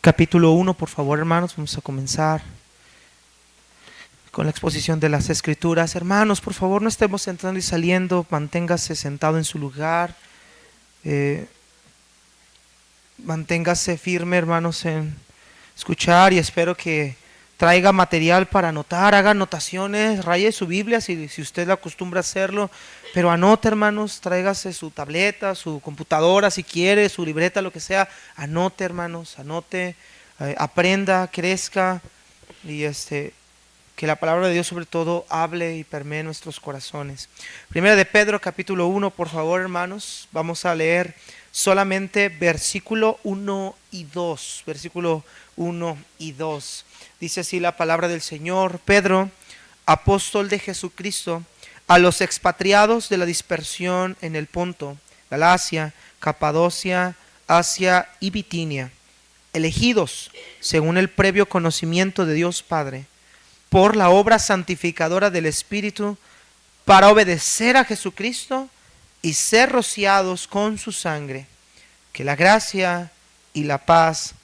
capítulo 1, por favor, hermanos. Vamos a comenzar con la exposición de las Escrituras. Hermanos, por favor, no estemos entrando y saliendo. Manténgase sentado en su lugar. Manténgase firme, hermanos, en escuchar, y espero que traiga material para anotar. Haga anotaciones, raye su Biblia si usted acostumbra a hacerlo, pero anote, hermanos. Tráigase su tableta, su computadora si quiere, su libreta, lo que sea. Anote, hermanos, anote, aprenda, crezca, y que la palabra de Dios sobre todo hable y permee nuestros corazones. Primera de Pedro capítulo 1, por favor, hermanos. Vamos a leer solamente versículo 1 y 2. Versículo 1 y 2. Dice así la palabra del Señor: Pedro, apóstol de Jesucristo, a los expatriados de la dispersión en el Ponto, Galacia, Capadocia, Asia y Bitinia, elegidos según el previo conocimiento de Dios Padre, por la obra santificadora del Espíritu, para obedecer a Jesucristo y ser rociados con su sangre. Que la gracia y la paz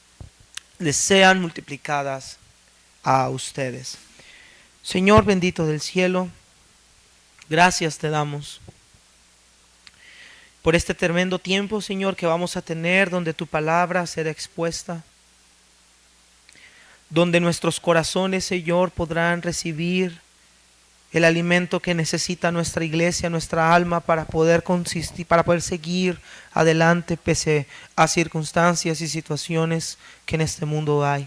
les sean multiplicadas a ustedes. Señor bendito del cielo, gracias te damos por este tremendo tiempo, Señor, que vamos a tener, donde tu palabra será expuesta, donde nuestros corazones, Señor, podrán recibir el alimento que necesita nuestra iglesia, nuestra alma, para poder consistir, para poder seguir adelante pese a circunstancias y situaciones que en este mundo hay.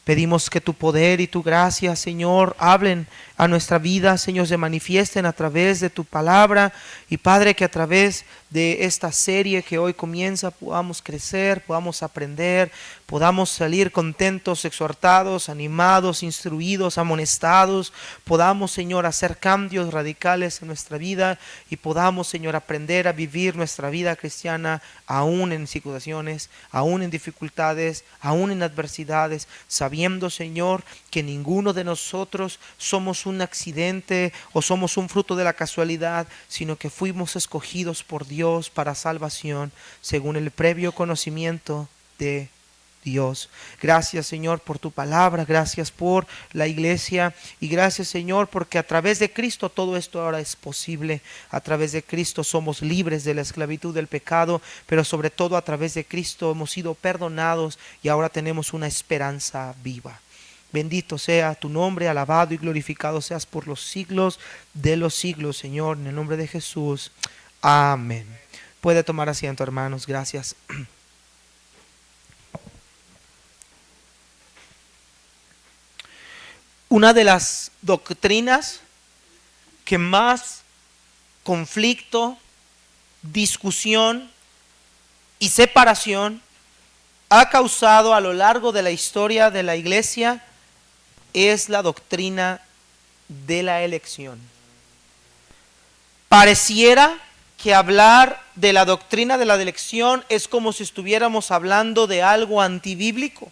Pedimos que tu poder y tu gracia, Señor, hablen a nuestra vida, Señor, se manifiesten a través de tu palabra. Y Padre, que a través de esta serie que hoy comienza podamos crecer, podamos aprender, podamos salir contentos, exhortados, animados, instruidos, amonestados. Podamos, Señor, hacer cambios radicales en nuestra vida y podamos, Señor, aprender a vivir nuestra vida cristiana aún en situaciones, aún en dificultades, aún en adversidades, sabiendo, Señor, que ninguno de nosotros somos un accidente o somos un fruto de la casualidad, sino que fuimos escogidos por Dios para salvación según el previo conocimiento de Dios. Gracias, Señor, por tu palabra, gracias por la iglesia y gracias, Señor, porque a través de Cristo todo esto ahora es posible. A través de Cristo somos libres de la esclavitud del pecado, pero sobre todo a través de Cristo hemos sido perdonados y ahora tenemos una esperanza viva. Bendito sea tu nombre, alabado y glorificado seas por los siglos de los siglos, Señor, en el nombre de Jesús. Amén. Puede tomar asiento, hermanos, gracias. Una de las doctrinas que más conflicto, discusión y separación ha causado a lo largo de la historia de la iglesia es la doctrina de la elección. Pareciera que hablar de la doctrina de la elección es como si estuviéramos hablando de algo antibíblico.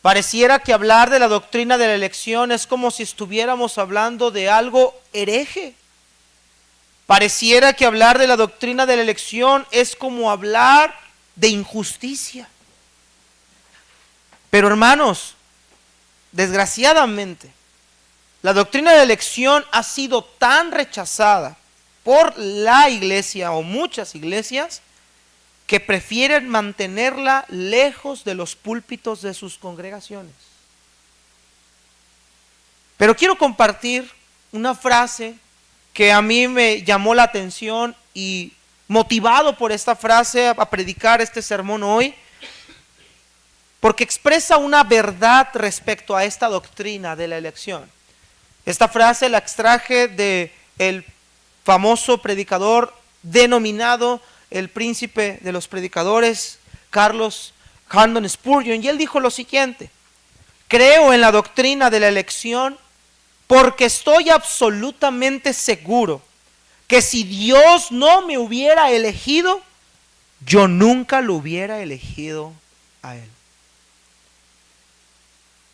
Pareciera que hablar de la doctrina de la elección es como si estuviéramos hablando de algo hereje. Pareciera que hablar de la doctrina de la elección es como hablar de injusticia. Pero hermanos, desgraciadamente, la doctrina de la elección ha sido tan rechazada por la iglesia o muchas iglesias que prefieren mantenerla lejos de los púlpitos de sus congregaciones. Pero quiero compartir una frase que a mí me llamó la atención y motivado por esta frase a predicar este sermón hoy, porque expresa una verdad respecto a esta doctrina de la elección. Esta frase la extraje del famoso predicador denominado el príncipe de los predicadores, Charles Haddon Spurgeon, y él dijo lo siguiente: creo en la doctrina de la elección porque estoy absolutamente seguro que si Dios no me hubiera elegido, yo nunca lo hubiera elegido a Él.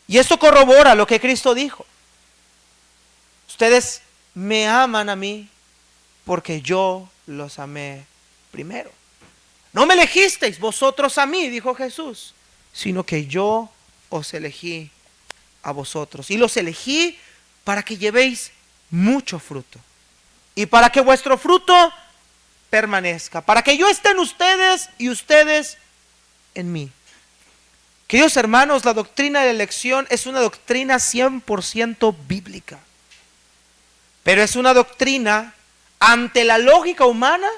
Y esto corrobora lo que Cristo dijo: ustedes me aman a mí porque yo los amé primero. No me elegisteis vosotros a mí, dijo Jesús, sino que yo os elegí a vosotros. Y los elegí para que llevéis mucho fruto. Y para que vuestro fruto permanezca. Para que yo esté en ustedes y ustedes en mí. Queridos hermanos, la doctrina de la elección es una doctrina 100% bíblica. Pero es una doctrina ante la lógica humana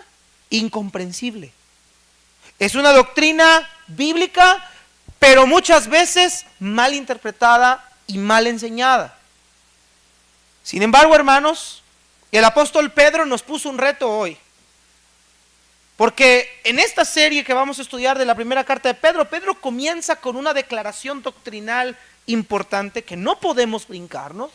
incomprensible. Es una doctrina bíblica, pero muchas veces mal interpretada y mal enseñada. Sin embargo, hermanos, el apóstol Pedro nos puso un reto hoy. Porque en esta serie que vamos a estudiar de la primera carta de Pedro, Pedro comienza con una declaración doctrinal importante que no podemos brincarnos,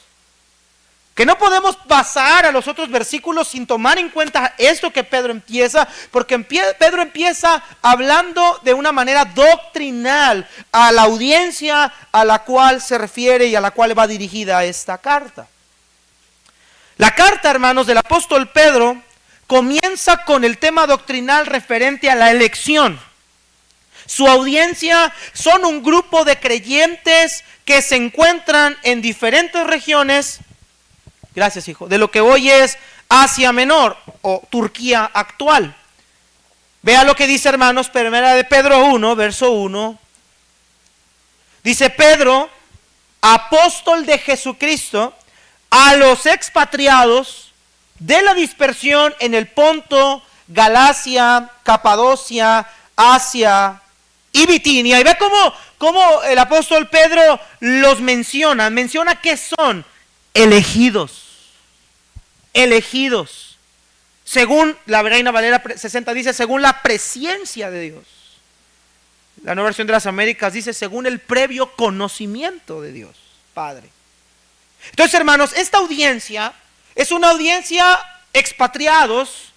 que no podemos pasar a los otros versículos sin tomar en cuenta esto que Pedro empieza, porque Pedro empieza hablando de una manera doctrinal a la audiencia a la cual se refiere y a la cual va dirigida esta carta. La carta, hermanos, del apóstol Pedro comienza con el tema doctrinal referente a la elección. Su audiencia son un grupo de creyentes que se encuentran en diferentes regiones, gracias hijo, de lo que hoy es Asia Menor o Turquía actual. Vea lo que dice, hermanos, primera de Pedro 1, verso 1. Dice: Pedro, apóstol de Jesucristo, a los expatriados de la dispersión en el Ponto, Galacia, Capadocia, Asia y Bitinia. Y ve cómo el apóstol Pedro los menciona que son elegidos, según la Reina Valera 60 dice, según la presciencia de Dios. La Nueva Versión de las Américas dice, según el previo conocimiento de Dios Padre. Entonces, hermanos, esta audiencia es una audiencia expatriados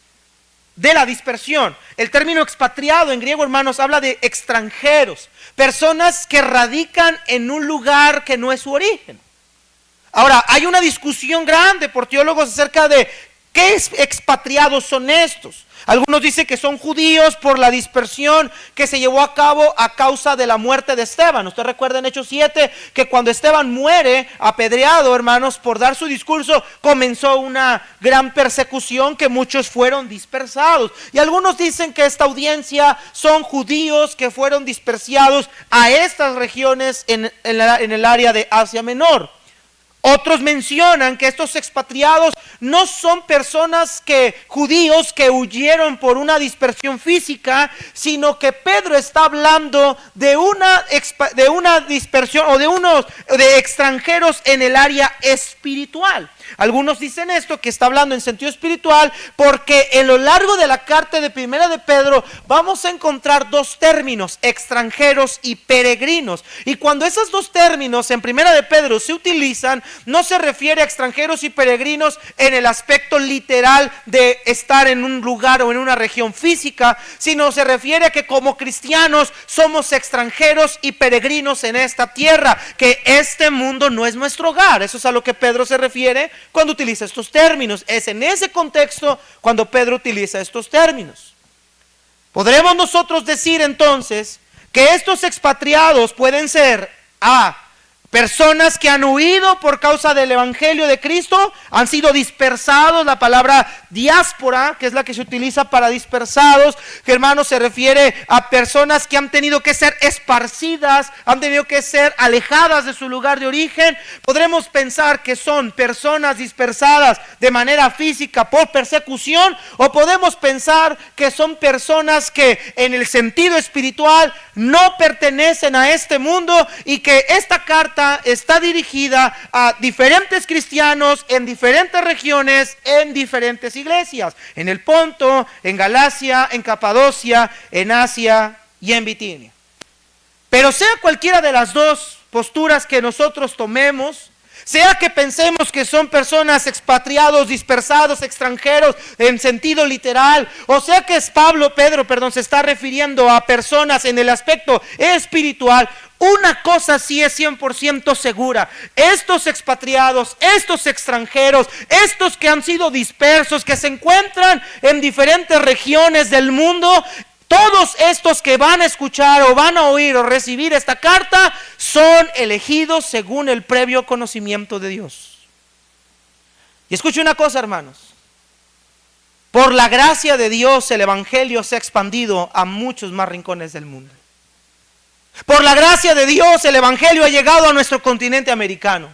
de la dispersión. El término expatriado en griego, hermanos, habla de extranjeros, personas que radican en un lugar que no es su origen. Ahora, hay una discusión grande por teólogos acerca de qué expatriados son estos. Algunos dicen que son judíos por la dispersión que se llevó a cabo a causa de la muerte de Esteban. Usted recuerda en Hechos 7 que cuando Esteban muere apedreado, hermanos, por dar su discurso, comenzó una gran persecución que muchos fueron dispersados. Y algunos dicen que esta audiencia son judíos que fueron dispersados a estas regiones en el área de Asia Menor. Otros mencionan que estos expatriados no son judíos que huyeron por una dispersión física, sino que Pedro está hablando de una dispersión o de extranjeros en el área espiritual. Algunos dicen esto, que está hablando en sentido espiritual, porque en lo largo de la carta de primera de Pedro vamos a encontrar dos términos, extranjeros y peregrinos. Y cuando esos dos términos en primera de Pedro se utilizan, no se refiere a extranjeros y peregrinos en el aspecto literal de estar en un lugar o en una región física, sino se refiere a que como cristianos somos extranjeros y peregrinos en esta tierra, que este mundo no es nuestro hogar. Eso es a lo que Pedro se refiere cuando utiliza estos términos. Es en ese contexto cuando Pedro utiliza estos términos. Podremos nosotros decir entonces que estos expatriados pueden ser personas que han huido por causa del evangelio de Cristo, han sido dispersados. La palabra diáspora, que es la que se utiliza para dispersados, que hermanos se refiere a personas que han tenido que ser esparcidas, han tenido que ser alejadas de su lugar de origen. Podremos pensar que son personas dispersadas de manera física por persecución, o podemos pensar que son personas que en el sentido espiritual no pertenecen a este mundo, y que esta carta está dirigida a diferentes cristianos en diferentes regiones, en diferentes iglesias, en el Ponto, en Galacia, en Capadocia, en Asia y en Bitinia. Pero sea cualquiera de las dos posturas que nosotros tomemos, sea que pensemos que son personas expatriados, dispersados, extranjeros en sentido literal, o sea que Pedro se está refiriendo a personas en el aspecto espiritual, una cosa sí es 100% segura: estos expatriados, estos extranjeros, estos que han sido dispersos, que se encuentran en diferentes regiones del mundo, Todos estos que van a escuchar o van a oír o recibir esta carta son elegidos según el previo conocimiento de Dios. Y escuche una cosa, hermanos. Por la gracia de Dios el evangelio se ha expandido a muchos más rincones del mundo. Por la gracia de Dios el evangelio ha llegado a nuestro continente americano.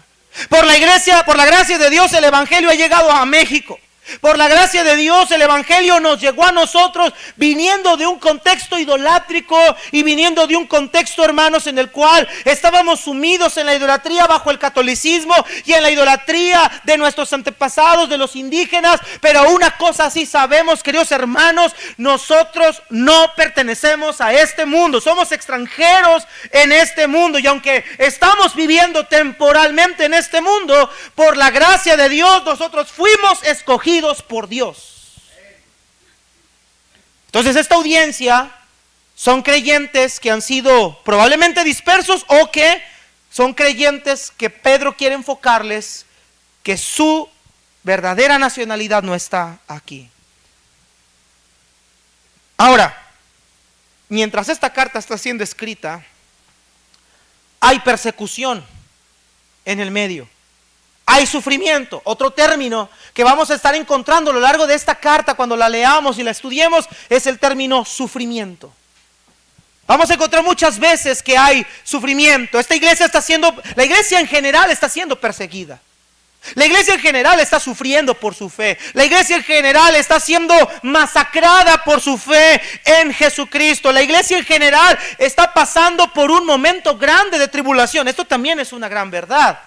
Por la gracia de Dios el evangelio ha llegado a México. Por la gracia de Dios el evangelio nos llegó a nosotros viniendo de un contexto idolátrico y viniendo de un contexto, hermanos, en el cual estábamos sumidos en la idolatría bajo el catolicismo y en la idolatría de nuestros antepasados, de los indígenas. Pero una cosa sí sabemos, queridos hermanos, nosotros no pertenecemos a este mundo, somos extranjeros en este mundo, y aunque estamos viviendo temporalmente en este mundo, por la gracia de Dios nosotros fuimos escogidos por Dios. Entonces esta audiencia son creyentes que han sido probablemente dispersos, o que son creyentes que Pedro quiere enfocarles que su verdadera nacionalidad no está aquí. Ahora, mientras esta carta está siendo escrita, hay persecución en el medio. Hay sufrimiento. Otro término que vamos a estar encontrando a lo largo de esta carta cuando la leamos y la estudiemos es el término sufrimiento. Vamos a encontrar muchas veces que hay sufrimiento. La iglesia en general está siendo perseguida. La iglesia en general está sufriendo por su fe. La iglesia en general está siendo masacrada por su fe en Jesucristo. La iglesia en general está pasando por un momento grande de tribulación. Esto también es una gran verdad.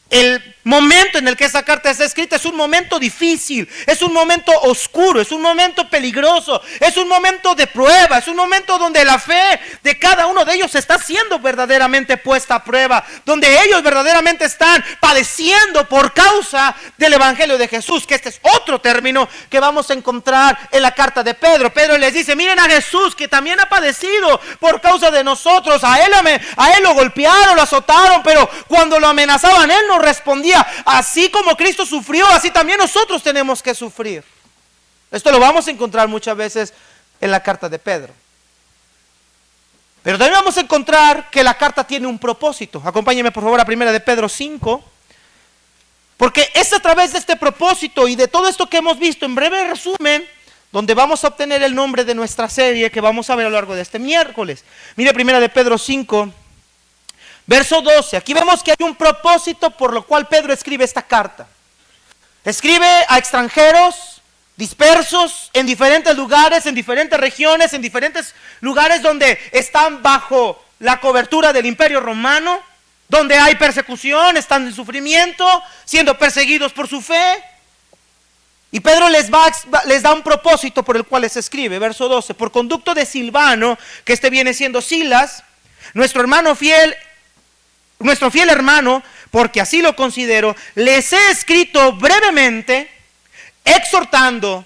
El momento en el que esa carta está escrita es un momento difícil, es un momento oscuro, es un momento peligroso, es un momento de prueba, es un momento donde la fe de cada uno de ellos está siendo verdaderamente puesta a prueba, donde ellos verdaderamente están padeciendo por causa del evangelio de Jesús, que este es otro término que vamos a encontrar en la carta de Pedro. Pedro les dice: miren a Jesús, que también ha padecido por causa de nosotros. A él lo golpearon, lo azotaron, pero cuando lo amenazaban él no respondía. Así como Cristo sufrió, así también nosotros tenemos que sufrir. Esto lo vamos a encontrar muchas veces en la carta de Pedro. Pero también vamos a encontrar que la carta tiene un propósito. Acompáñenme por favor a 1 de Pedro 5, porque es a través de este propósito y de todo esto que hemos visto en breve resumen donde vamos a obtener el nombre de nuestra serie que vamos a ver a lo largo de este miércoles. Mire 1 de Pedro 5, verso 12, aquí vemos que hay un propósito por lo cual Pedro escribe esta carta. Escribe a extranjeros dispersos en diferentes lugares, en diferentes regiones, en diferentes lugares donde están bajo la cobertura del Imperio Romano, donde hay persecución, están en sufrimiento, siendo perseguidos por su fe. Y Pedro les da un propósito por el cual les escribe, verso 12, por conducto de Silvano, que este viene siendo Silas, nuestro fiel hermano, porque así lo considero, les he escrito brevemente, exhortando,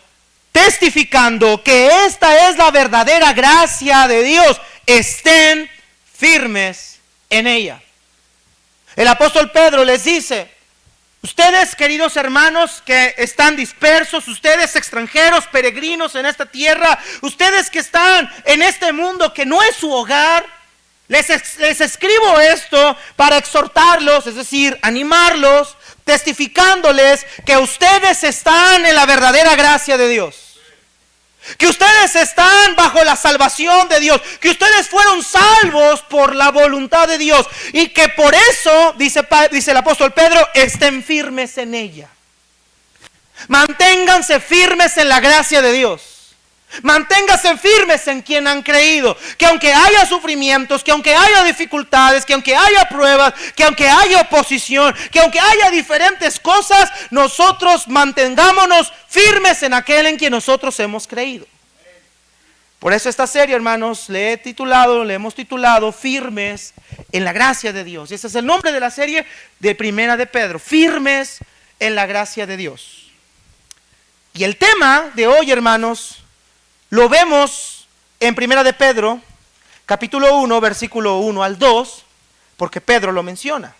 testificando que esta es la verdadera gracia de Dios. Estén firmes en ella. El apóstol Pedro les dice: ustedes, queridos hermanos que están dispersos, ustedes extranjeros, peregrinos en esta tierra, ustedes que están en este mundo que no es su hogar, les escribo esto para exhortarlos, es decir, animarlos, testificándoles que ustedes están en la verdadera gracia de Dios, que ustedes están bajo la salvación de Dios, que ustedes fueron salvos por la voluntad de Dios y que por eso, dice el apóstol Pedro, estén firmes en ella. Manténganse firmes en la gracia de Dios. Manténganse firmes en quien han creído, que aunque haya sufrimientos, que aunque haya dificultades, que aunque haya pruebas, que aunque haya oposición, que aunque haya diferentes cosas, nosotros mantengámonos firmes en aquel en quien nosotros hemos creído. Por eso esta serie, hermanos, le hemos titulado Firmes en la gracia de Dios. Y ese es el nombre de la serie de 1 de Pedro, Firmes en la gracia de Dios. Y el tema de hoy, hermanos, lo vemos en 1 de Pedro, capítulo 1, versículo 1 al 2, porque Pedro lo menciona.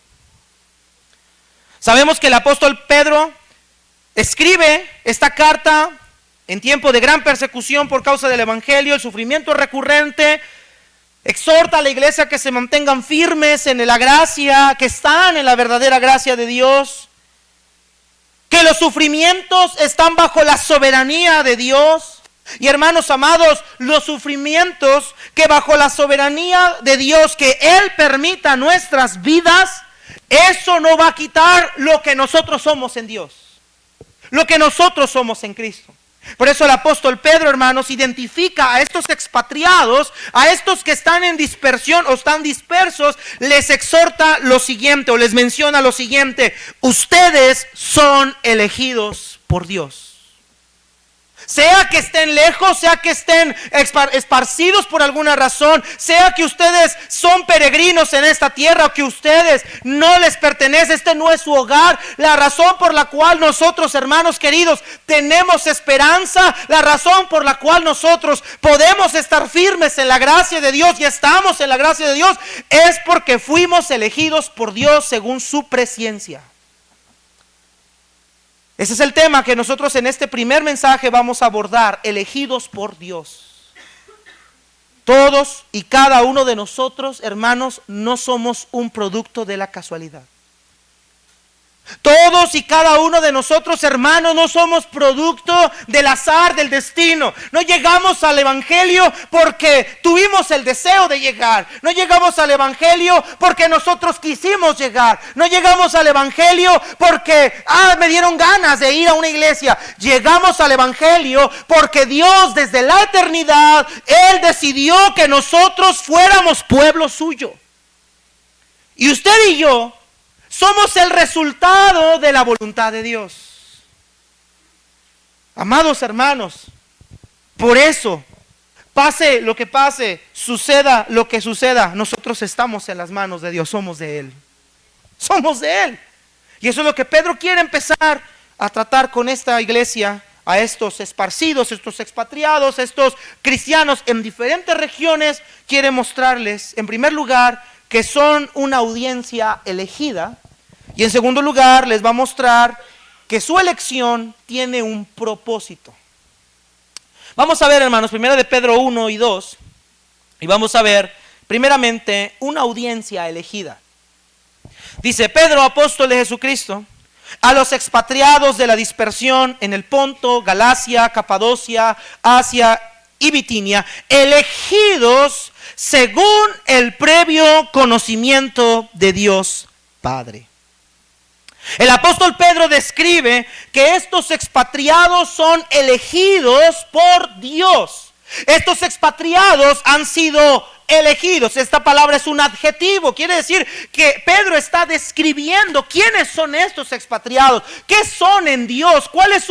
Sabemos que el apóstol Pedro escribe esta carta en tiempo de gran persecución por causa del evangelio, el sufrimiento es recurrente. Exhorta a la iglesia que se mantengan firmes en la gracia, que están en la verdadera gracia de Dios, que los sufrimientos están bajo la soberanía de Dios. Y hermanos amados, los sufrimientos que bajo la soberanía de Dios, que Él permita nuestras vidas, eso no va a quitar lo que nosotros somos en Dios, lo que nosotros somos en Cristo. Por eso el apóstol Pedro, hermanos, identifica a estos expatriados, a estos que están en dispersión o están dispersos, les exhorta lo siguiente o les menciona lo siguiente: ustedes son elegidos por Dios. Sea que estén lejos, sea que estén esparcidos por alguna razón, sea que ustedes son peregrinos en esta tierra o que ustedes no les pertenece, este no es su hogar. La razón por la cual nosotros, hermanos queridos, tenemos esperanza, la razón por la cual nosotros podemos estar firmes en la gracia de Dios y estamos en la gracia de Dios, es porque fuimos elegidos por Dios según su presciencia. Ese es el tema que nosotros en este primer mensaje vamos a abordar: elegidos por Dios. Todos y cada uno de nosotros, hermanos, no somos un producto de la casualidad. Todos y cada uno de nosotros, hermanos, no somos producto del azar, del destino. No llegamos al evangelio porque tuvimos el deseo de llegar. No llegamos al evangelio porque nosotros quisimos llegar. No llegamos al evangelio porque me dieron ganas de ir a una iglesia. Llegamos al evangelio porque Dios, desde la eternidad, Él decidió que nosotros fuéramos pueblo suyo. Y usted y yo somos el resultado de la voluntad de Dios. Amados hermanos, por eso, pase lo que pase, suceda lo que suceda, nosotros estamos en las manos de Dios, somos de Él. Somos de Él. Y eso es lo que Pedro quiere empezar a tratar con esta iglesia, a estos esparcidos, estos expatriados, estos cristianos en diferentes regiones. Quiere mostrarles, en primer lugar, que son una audiencia elegida, y en segundo lugar les va a mostrar que su elección tiene un propósito. Vamos a ver, hermanos, primera de Pedro 1 y 2, y vamos a ver primeramente una audiencia elegida. Dice: Pedro, apóstol de Jesucristo, a los expatriados de la dispersión en el Ponto, Galacia, Capadocia, Asia y Bitinia, elegidos según el previo conocimiento de Dios Padre. El apóstol Pedro describe que estos expatriados son elegidos por Dios. Estos expatriados han sido elegidos. Esta palabra es un adjetivo, quiere decir que Pedro está describiendo quiénes son estos expatriados, qué son en Dios, cuál es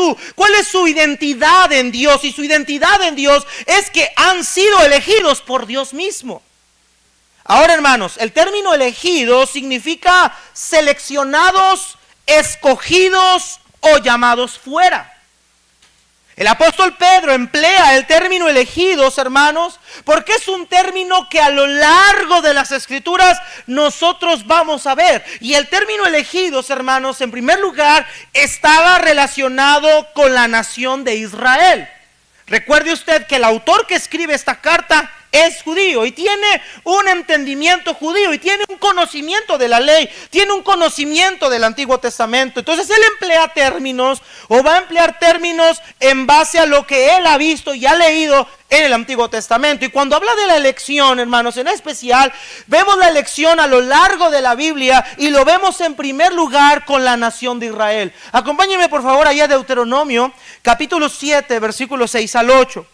su identidad en Dios. Y su identidad en Dios es que han sido elegidos por Dios mismo. Ahora, hermanos, el término elegido significa seleccionados, escogidos o llamados fuera. El apóstol Pedro emplea el término elegidos, hermanos, porque es un término que a lo largo de las escrituras nosotros vamos a ver. Y el término elegidos, hermanos, en primer lugar, estaba relacionado con la nación de Israel. Recuerde usted que el autor que escribe esta carta es judío y tiene un entendimiento judío y tiene un conocimiento de la ley, tiene un conocimiento del Antiguo Testamento. Entonces él emplea términos o va a emplear términos en base a lo que él ha visto y ha leído en el Antiguo Testamento. Y cuando habla de la elección, hermanos, en especial, vemos la elección a lo largo de la Biblia y lo vemos en primer lugar con la nación de Israel. Acompáñenme por favor allá a Deuteronomio, capítulo 7, versículos 6 al 8.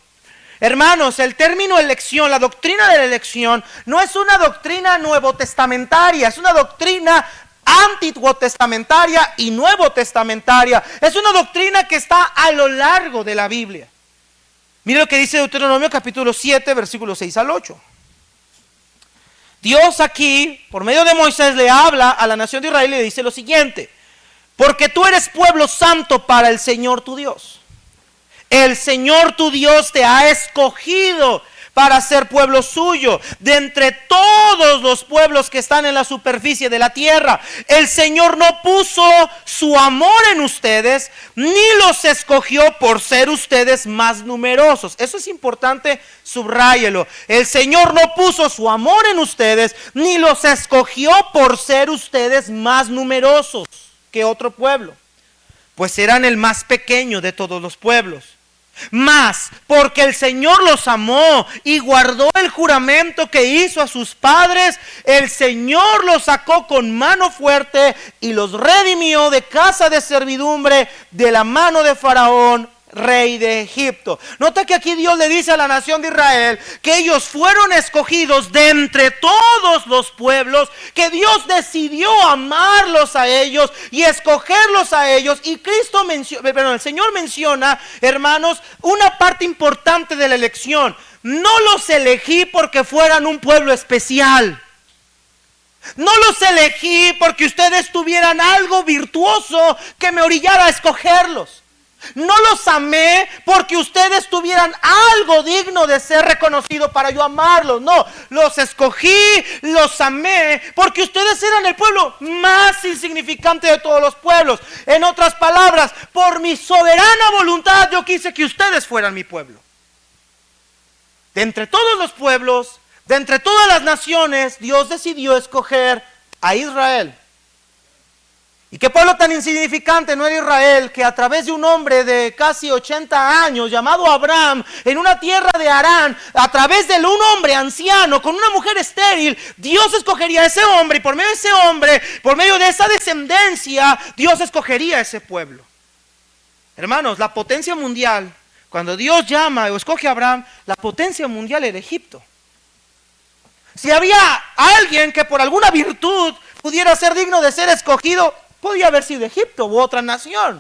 Hermanos, el término elección, la doctrina de la elección, no es una doctrina nuevo testamentaria, es una doctrina antiguo testamentaria y nuevo testamentaria. Es una doctrina que está a lo largo de la Biblia. Mire lo que dice Deuteronomio capítulo 7, versículos 6 al 8. Dios aquí, por medio de Moisés, le habla a la nación de Israel y le dice lo siguiente: porque tú eres pueblo santo para el Señor tu Dios. El Señor tu Dios te ha escogido para ser pueblo suyo, de entre todos los pueblos que están en la superficie de la tierra. El Señor no puso su amor en ustedes, ni los escogió por ser ustedes más numerosos. Eso es importante, subráyelo. El Señor no puso su amor en ustedes, ni los escogió por ser ustedes más numerosos que otro pueblo, pues eran el más pequeño de todos los pueblos. Mas porque el Señor los amó y guardó el juramento que hizo a sus padres, el Señor los sacó con mano fuerte y los redimió de casa de servidumbre, de la mano de Faraón, rey de Egipto. Nota que aquí Dios le dice a la nación de Israel que ellos fueron escogidos de entre todos los pueblos, que Dios decidió amarlos a ellos y escogerlos a ellos. Y el Señor menciona, hermanos, una parte importante de la elección. No los elegí porque fueran un pueblo especial. No los elegí porque ustedes tuvieran algo virtuoso que me orillara a escogerlos. No los amé porque ustedes tuvieran algo digno de ser reconocido para yo amarlos. No, los escogí, los amé porque ustedes eran el pueblo más insignificante de todos los pueblos. En otras palabras, por mi soberana voluntad yo quise que ustedes fueran mi pueblo. De entre todos los pueblos, de entre todas las naciones, Dios decidió escoger a Israel. Y qué pueblo tan insignificante no era Israel, que a través de un hombre de casi 80 años llamado Abraham, en una tierra de Harán, a través de un hombre anciano con una mujer estéril, Dios escogería a ese hombre, y por medio de ese hombre, por medio de esa descendencia, Dios escogería a ese pueblo. Hermanos, la potencia mundial, cuando Dios llama o escoge a Abraham, la potencia mundial era Egipto. Si había alguien que por alguna virtud pudiera ser digno de ser escogido, podía haber sido Egipto u otra nación.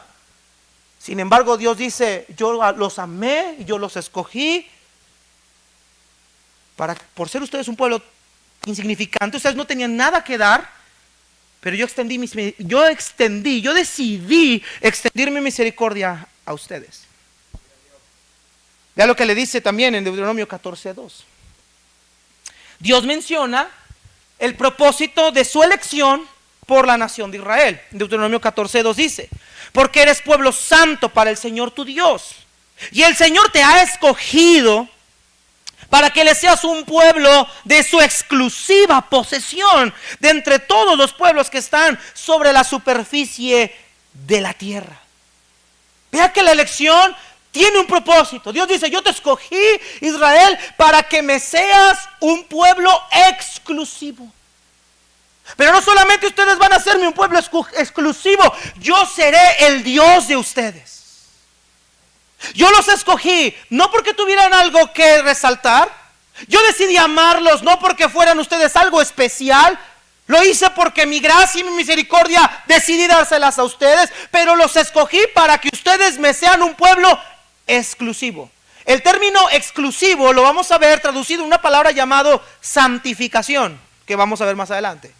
Sin embargo, Dios dice, yo los amé y yo los escogí por ser ustedes un pueblo insignificante. Ustedes no tenían nada que dar, pero yo decidí extender mi misericordia a ustedes. Vea lo que le dice también en Deuteronomio 14:2. Dios menciona el propósito de su elección por la nación de Israel. En Deuteronomio 14:2 dice, porque eres pueblo santo para el Señor tu Dios, y el Señor te ha escogido para que le seas un pueblo de su exclusiva posesión, de entre todos los pueblos que están sobre la superficie de la tierra. Vea que la elección tiene un propósito. Dios dice, yo te escogí, Israel, para que me seas un pueblo exclusivo. Pero no solamente ustedes van a hacerme un pueblo exclusivo, yo seré el Dios de ustedes. Yo los escogí no porque tuvieran algo que resaltar. Yo decidí amarlos no porque fueran ustedes algo especial. Lo hice porque mi gracia y mi misericordia decidí dárselas a ustedes. Pero los escogí para que ustedes me sean un pueblo exclusivo. El término exclusivo lo vamos a ver traducido en una palabra llamada santificación, que vamos a ver más adelante.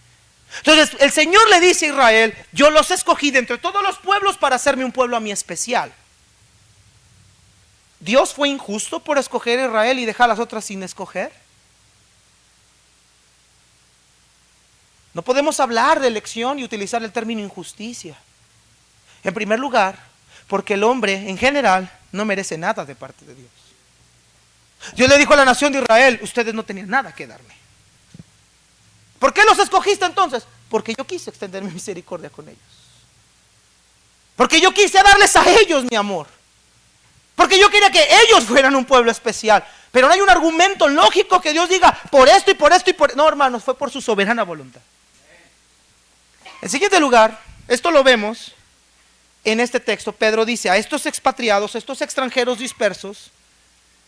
Entonces el Señor le dice a Israel, yo los escogí de entre todos los pueblos para hacerme un pueblo a mí especial. ¿Dios fue injusto por escoger a Israel y dejar a las otras sin escoger? No podemos hablar de elección y utilizar el término injusticia. En primer lugar, porque el hombre en general no merece nada de parte de Dios. Dios le dijo a la nación de Israel, ustedes no tenían nada que darme. ¿Por qué los escogiste entonces? Porque yo quise extender mi misericordia con ellos. Porque yo quise darles a ellos mi amor. Porque yo quería que ellos fueran un pueblo especial. Pero no hay un argumento lógico que Dios diga, por esto y por esto y por... No, hermanos, fue por su soberana voluntad. En siguiente lugar, esto lo vemos en este texto. Pedro dice a estos expatriados, estos extranjeros dispersos,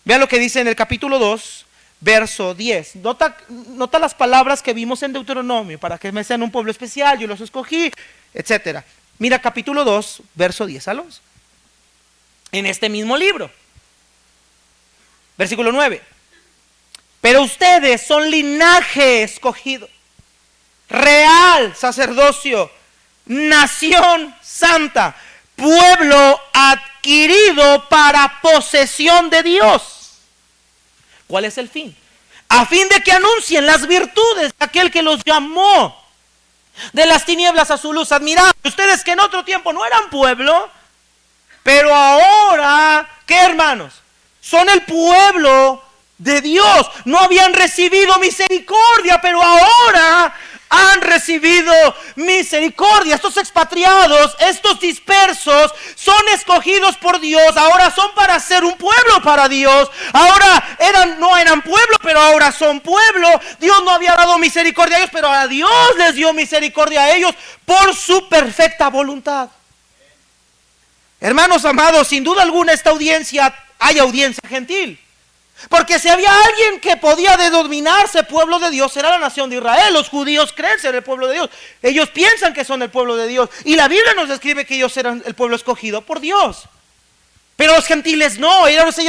vean lo que dice en el capítulo 2, verso 10. Nota las palabras que vimos en Deuteronomio, para que me sean un pueblo especial, yo los escogí, etc. Mira capítulo 2, verso 10 al 11. En este mismo libro, versículo 9. Pero ustedes son linaje escogido, real sacerdocio, nación santa, pueblo adquirido para posesión de Dios. ¿Cuál es el fin? A fin de que anuncien las virtudes de aquel que los llamó de las tinieblas a su luz admirable. Ustedes que en otro tiempo no eran pueblo, pero ahora, ¿qué, hermanos? Son el pueblo de Dios. No habían recibido misericordia, pero ahora han recibido misericordia. Estos expatriados, estos dispersos, son escogidos por Dios. Ahora son para ser un pueblo para Dios. Ahora no eran pueblo, pero ahora son pueblo. Dios no había dado misericordia a ellos, pero ahora Dios les dio misericordia a ellos por su perfecta voluntad. Hermanos amados, sin duda alguna esta audiencia, hay audiencia gentil. Porque si había alguien que podía denominarse pueblo de Dios, era la nación de Israel. Los judíos creen ser el pueblo de Dios. Ellos piensan que son el pueblo de Dios. Y la Biblia nos describe que ellos eran el pueblo escogido por Dios. Pero los gentiles no, ellos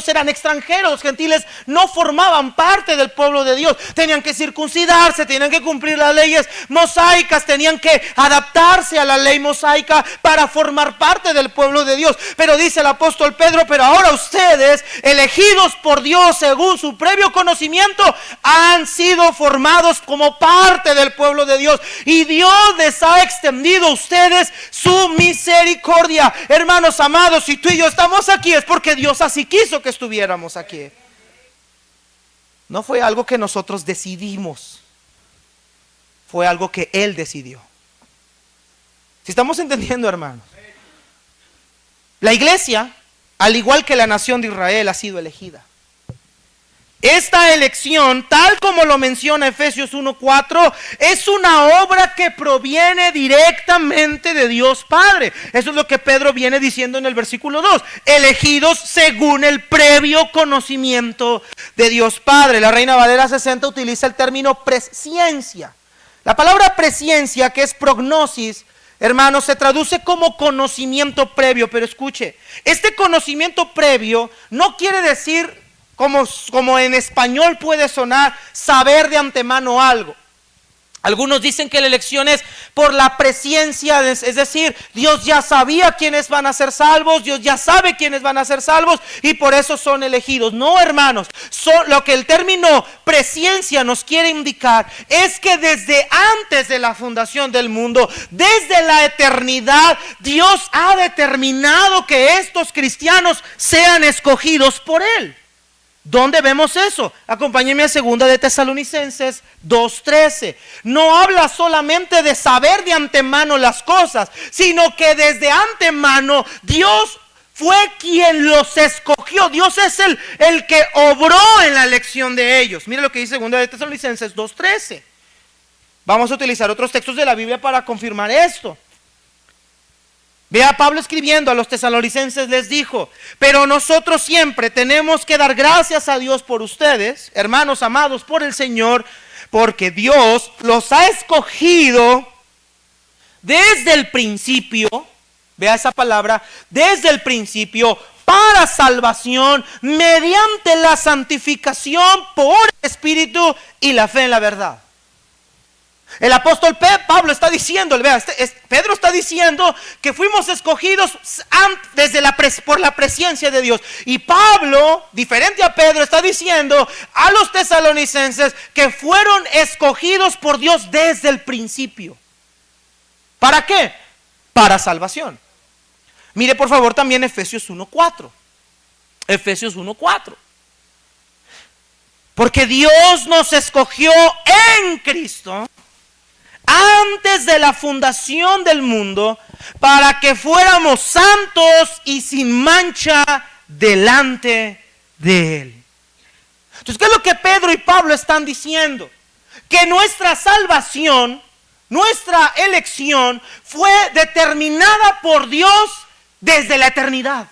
eran extranjeros. Los gentiles no formaban parte del pueblo de Dios. Tenían que circuncidarse, tenían que cumplir las leyes mosaicas, tenían que adaptarse a la ley mosaica para formar parte del pueblo de Dios. Pero dice el apóstol Pedro, pero ahora ustedes, elegidos por Dios según su previo conocimiento, han sido formados como parte del pueblo de Dios. Y Dios les ha extendido a ustedes su misericordia. Hermanos amados, si tú y yo estamos aquí es porque Dios así quiso que estuviéramos aquí. No fue algo que nosotros decidimos, fue algo que Él decidió. Si estamos entendiendo, hermanos, la iglesia, al igual que la nación de Israel, ha sido elegida. Esta elección, tal como lo menciona Efesios 1:4, es una obra que proviene directamente de Dios Padre. Eso es lo que Pedro viene diciendo en el versículo 2. Elegidos según el previo conocimiento de Dios Padre. La Reina Valera 60 utiliza el término presciencia. La palabra presciencia, que es prognosis, hermanos, se traduce como conocimiento previo. Pero escuche, este conocimiento previo no quiere decir, como en español puede sonar, saber de antemano algo. Algunos dicen que la elección es por la presciencia, es decir, Dios ya sabía quiénes van a ser salvos, Dios ya sabe quiénes van a ser salvos y por eso son elegidos. No, hermanos, lo que el término presciencia nos quiere indicar es que desde antes de la fundación del mundo, desde la eternidad, Dios ha determinado que estos cristianos sean escogidos por Él. ¿Dónde vemos eso? Acompáñenme a 2 de Tesalonicenses 2:13. No habla solamente de saber de antemano las cosas, sino que desde antemano Dios fue quien los escogió. Dios es el que obró en la elección de ellos. Mire lo que dice 2 de Tesalonicenses 2:13. Vamos a utilizar otros textos de la Biblia para confirmar esto. Vea, Pablo escribiendo a los tesalonicenses les dijo: pero nosotros siempre tenemos que dar gracias a Dios por ustedes, hermanos amados por el Señor, porque Dios los ha escogido desde el principio, vea esa palabra, desde el principio, para salvación, mediante la santificación por el Espíritu y la fe en la verdad. El apóstol Pablo está diciendo, Pedro está diciendo que fuimos escogidos por la presencia de Dios. Y Pablo, diferente a Pedro, está diciendo a los tesalonicenses que fueron escogidos por Dios desde el principio. ¿Para qué? Para salvación. Mire por favor también Efesios 1:4. Efesios 1:4. Porque Dios nos escogió en Cristo antes de la fundación del mundo, para que fuéramos santos y sin mancha delante de Él. Entonces, ¿qué es lo que Pedro y Pablo están diciendo? Que nuestra salvación, nuestra elección fue determinada por Dios desde la eternidad.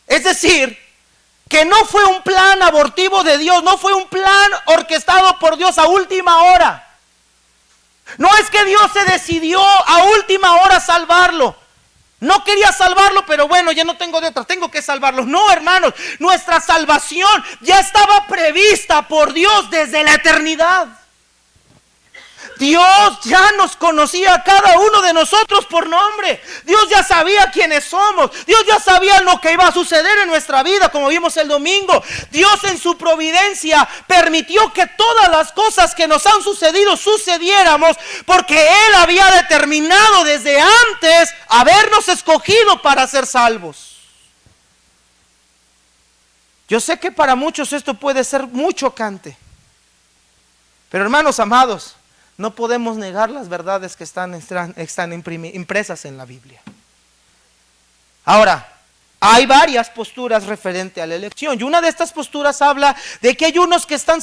Es decir, que no fue un plan abortivo de Dios, no fue un plan orquestado por Dios a última hora. No es que Dios se decidió a última hora salvarlo. No quería salvarlo, pero bueno, ya no tengo de otra, tengo que salvarlo. No, hermanos, nuestra salvación ya estaba prevista por Dios desde la eternidad. Dios ya nos conocía a cada uno de nosotros por nombre. Dios ya sabía quiénes somos. Dios ya sabía lo que iba a suceder en nuestra vida, como vimos el domingo. Dios en su providencia permitió que todas las cosas que nos han sucedido sucediéramos, porque Él había determinado desde antes habernos escogido para ser salvos. Yo sé que para muchos esto puede ser muy chocante, pero hermanos amados, no podemos negar las verdades que están impresas en la Biblia. Ahora, hay varias posturas referente a la elección, y una de estas posturas habla de que hay unos que están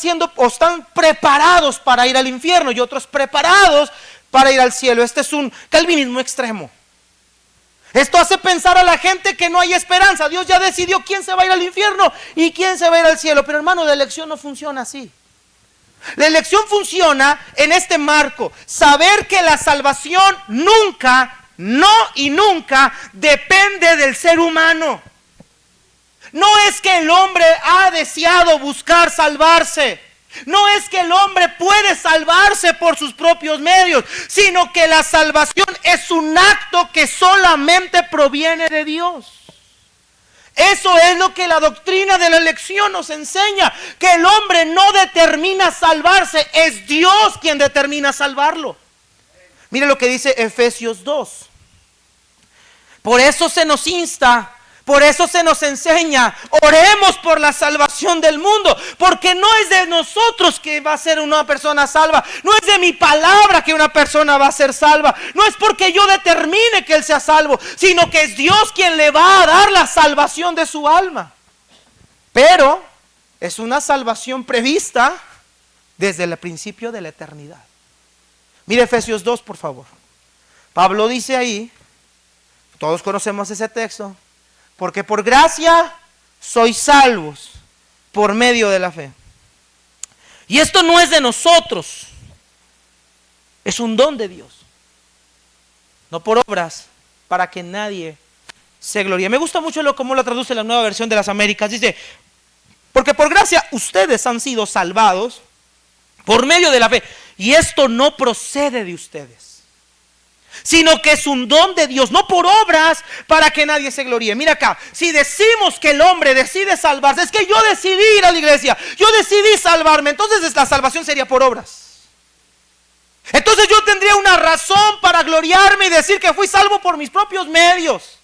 preparados para ir al infierno y otros preparados para ir al cielo. Este es un calvinismo extremo. Esto hace pensar a la gente que no hay esperanza. Dios ya decidió quién se va a ir al infierno y quién se va a ir al cielo. Pero hermano, la elección no funciona así. La elección funciona en este marco: saber que la salvación nunca depende del ser humano. No es que el hombre ha deseado buscar salvarse. No es que el hombre puede salvarse por sus propios medios, sino que la salvación es un acto que solamente proviene de Dios. Eso es lo que la doctrina de la elección nos enseña, que el hombre no determina salvarse, es Dios quien determina salvarlo. Mire lo que dice Efesios 2. Por eso se nos insta, por eso se nos enseña: oremos por la salvación del mundo, porque no es de nosotros que va a ser una persona salva, no es de mi palabra que una persona va a ser salva, no es porque yo determine que él sea salvo, sino que es Dios quien le va a dar la salvación de su alma. Pero es una salvación prevista desde el principio de la eternidad. Mire Efesios 2, por favor. Pablo dice ahí, todos conocemos ese texto: porque por gracia sois salvos por medio de la fe. Y esto no es de nosotros, es un don de Dios, no por obras, para que nadie se gloríe. Me gusta mucho cómo lo traduce la Nueva Versión de las Américas. Dice: porque por gracia ustedes han sido salvados por medio de la fe. Y esto no procede de ustedes, sino que es un don de Dios, no por obras, para que nadie se gloríe. Mira acá, si decimos que el hombre decide salvarse, es que yo decidí ir a la iglesia, yo decidí salvarme, entonces la salvación sería por obras. Entonces yo tendría una razón para gloriarme y decir que fui salvo por mis propios medios.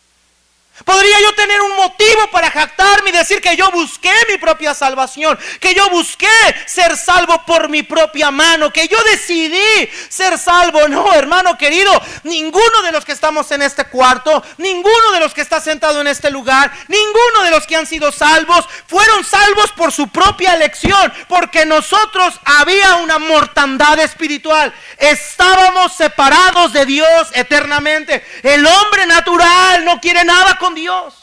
Podría yo tener un motivo para jactarme y decir que yo busqué mi propia salvación, que yo busqué ser salvo por mi propia mano, que yo decidí ser salvo. No, hermano querido, ninguno de los que estamos en este cuarto, ninguno de los que está sentado en este lugar, ninguno de los que han sido salvos fueron salvos por su propia elección, porque nosotros había una mortandad espiritual. Estábamos separados de Dios eternamente. El hombre natural no quiere nada con Dios.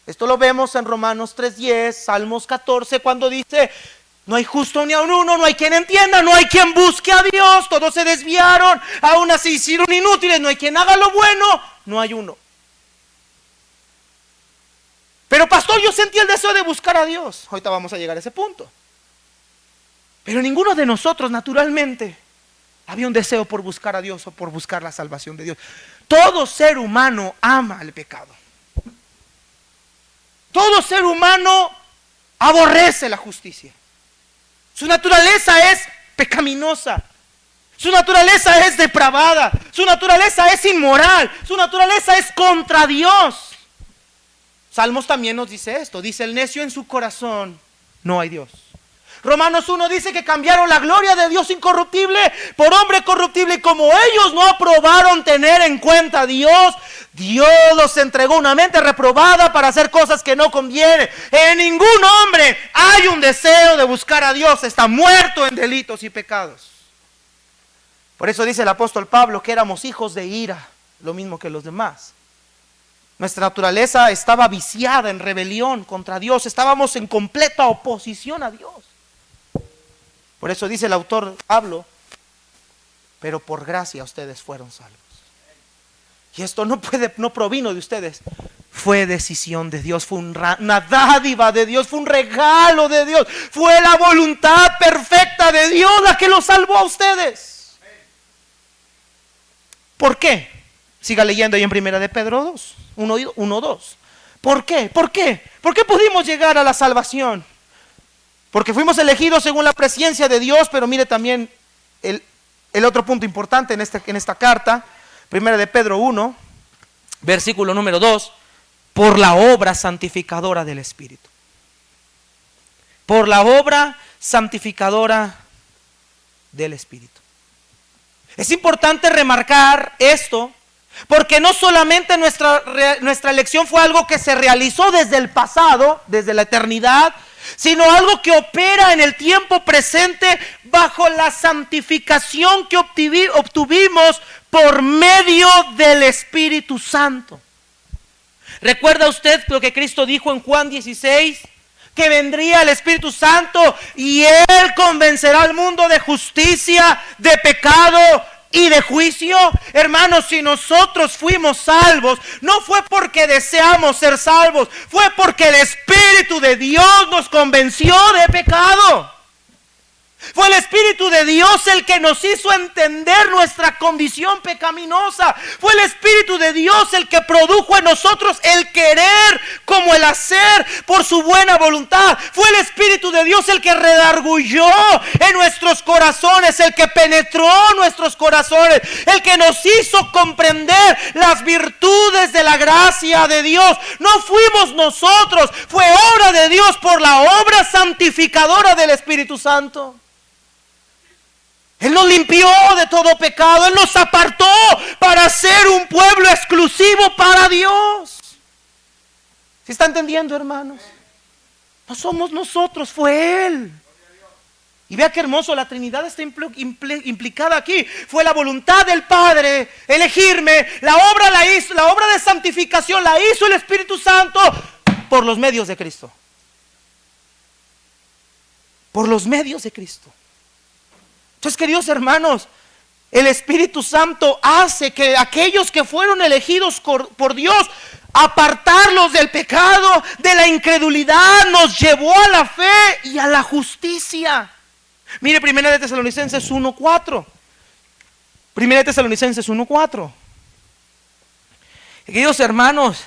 Esto lo vemos en Romanos 3:10, Salmos 14, cuando dice: no hay justo ni aun uno, no hay quien entienda, no hay quien busque a Dios, todos se desviaron, aún así hicieron inútiles, no hay quien haga lo bueno, no hay uno. Pero pastor, yo sentí el deseo de buscar a Dios. Ahorita vamos a llegar a ese punto. Pero ninguno de nosotros naturalmente había un deseo por buscar a Dios o por buscar la salvación de Dios. Todo ser humano ama el pecado. Todo ser humano aborrece la justicia. Su naturaleza es pecaminosa. Su naturaleza es depravada. Su naturaleza es inmoral. Su naturaleza es contra Dios. Salmos también nos dice esto. Dice: el necio en su corazón no hay Dios. Romanos 1 dice que cambiaron la gloria de Dios incorruptible por hombre corruptible, y como ellos no aprobaron tener en cuenta a Dios, Dios los entregó una mente reprobada para hacer cosas que no convienen. En ningún hombre hay un deseo de buscar a Dios, está muerto en delitos y pecados. Por eso dice el apóstol Pablo que éramos hijos de ira, lo mismo que los demás. Nuestra naturaleza estaba viciada en rebelión contra Dios, estábamos en completa oposición a Dios. Por eso dice el autor Pablo: pero por gracia ustedes fueron salvos. Y esto no provino de ustedes, fue decisión de Dios, fue una dádiva de Dios, fue un regalo de Dios, fue la voluntad perfecta de Dios la que los salvó a ustedes. ¿Por qué? Siga leyendo ahí en 1 de Pedro 2, 1, 2. ¿Por qué? ¿Por qué? ¿Por qué pudimos llegar a la salvación? Porque fuimos elegidos según la presciencia de Dios, pero mire también el otro punto importante en esta carta, 1 de Pedro 1, versículo número 2, por la obra santificadora del Espíritu. Por la obra santificadora del Espíritu. Es importante remarcar esto, porque no solamente nuestra elección fue algo que se realizó desde el pasado, desde la eternidad, sino algo que opera en el tiempo presente bajo la santificación que obtuvimos por medio del Espíritu Santo. ¿Recuerda usted lo que Cristo dijo en Juan 16? Que vendría el Espíritu Santo y Él convencerá al mundo de justicia, de pecado y de juicio. Hermanos, si nosotros fuimos salvos, no fue porque deseamos ser salvos, fue porque el Espíritu de Dios nos convenció de pecado. Fue el Espíritu de Dios el que nos hizo entender nuestra condición pecaminosa. Fue el Espíritu de Dios el que produjo en nosotros el querer como el hacer por su buena voluntad. Fue el Espíritu de Dios el que redarguyó en nuestros corazones, el que penetró nuestros corazones, el que nos hizo comprender las virtudes de la gracia de Dios. No fuimos nosotros, fue obra de Dios por la obra santificadora del Espíritu Santo. Él nos limpió de todo pecado. Él nos apartó para ser un pueblo exclusivo para Dios. ¿Sí está entendiendo, hermanos? No somos nosotros, fue Él. Y vea qué hermoso, la Trinidad está implicada aquí. Fue la voluntad del Padre elegirme. La obra de santificación la hizo el Espíritu Santo por los medios de Cristo. Por los medios de Cristo. Entonces, queridos hermanos, el Espíritu Santo hace que aquellos que fueron elegidos por Dios, apartarlos del pecado, de la incredulidad, nos llevó a la fe y a la justicia. Mire 1 de Tesalonicenses 1:4. 1 de Tesalonicenses 1:4. Queridos hermanos,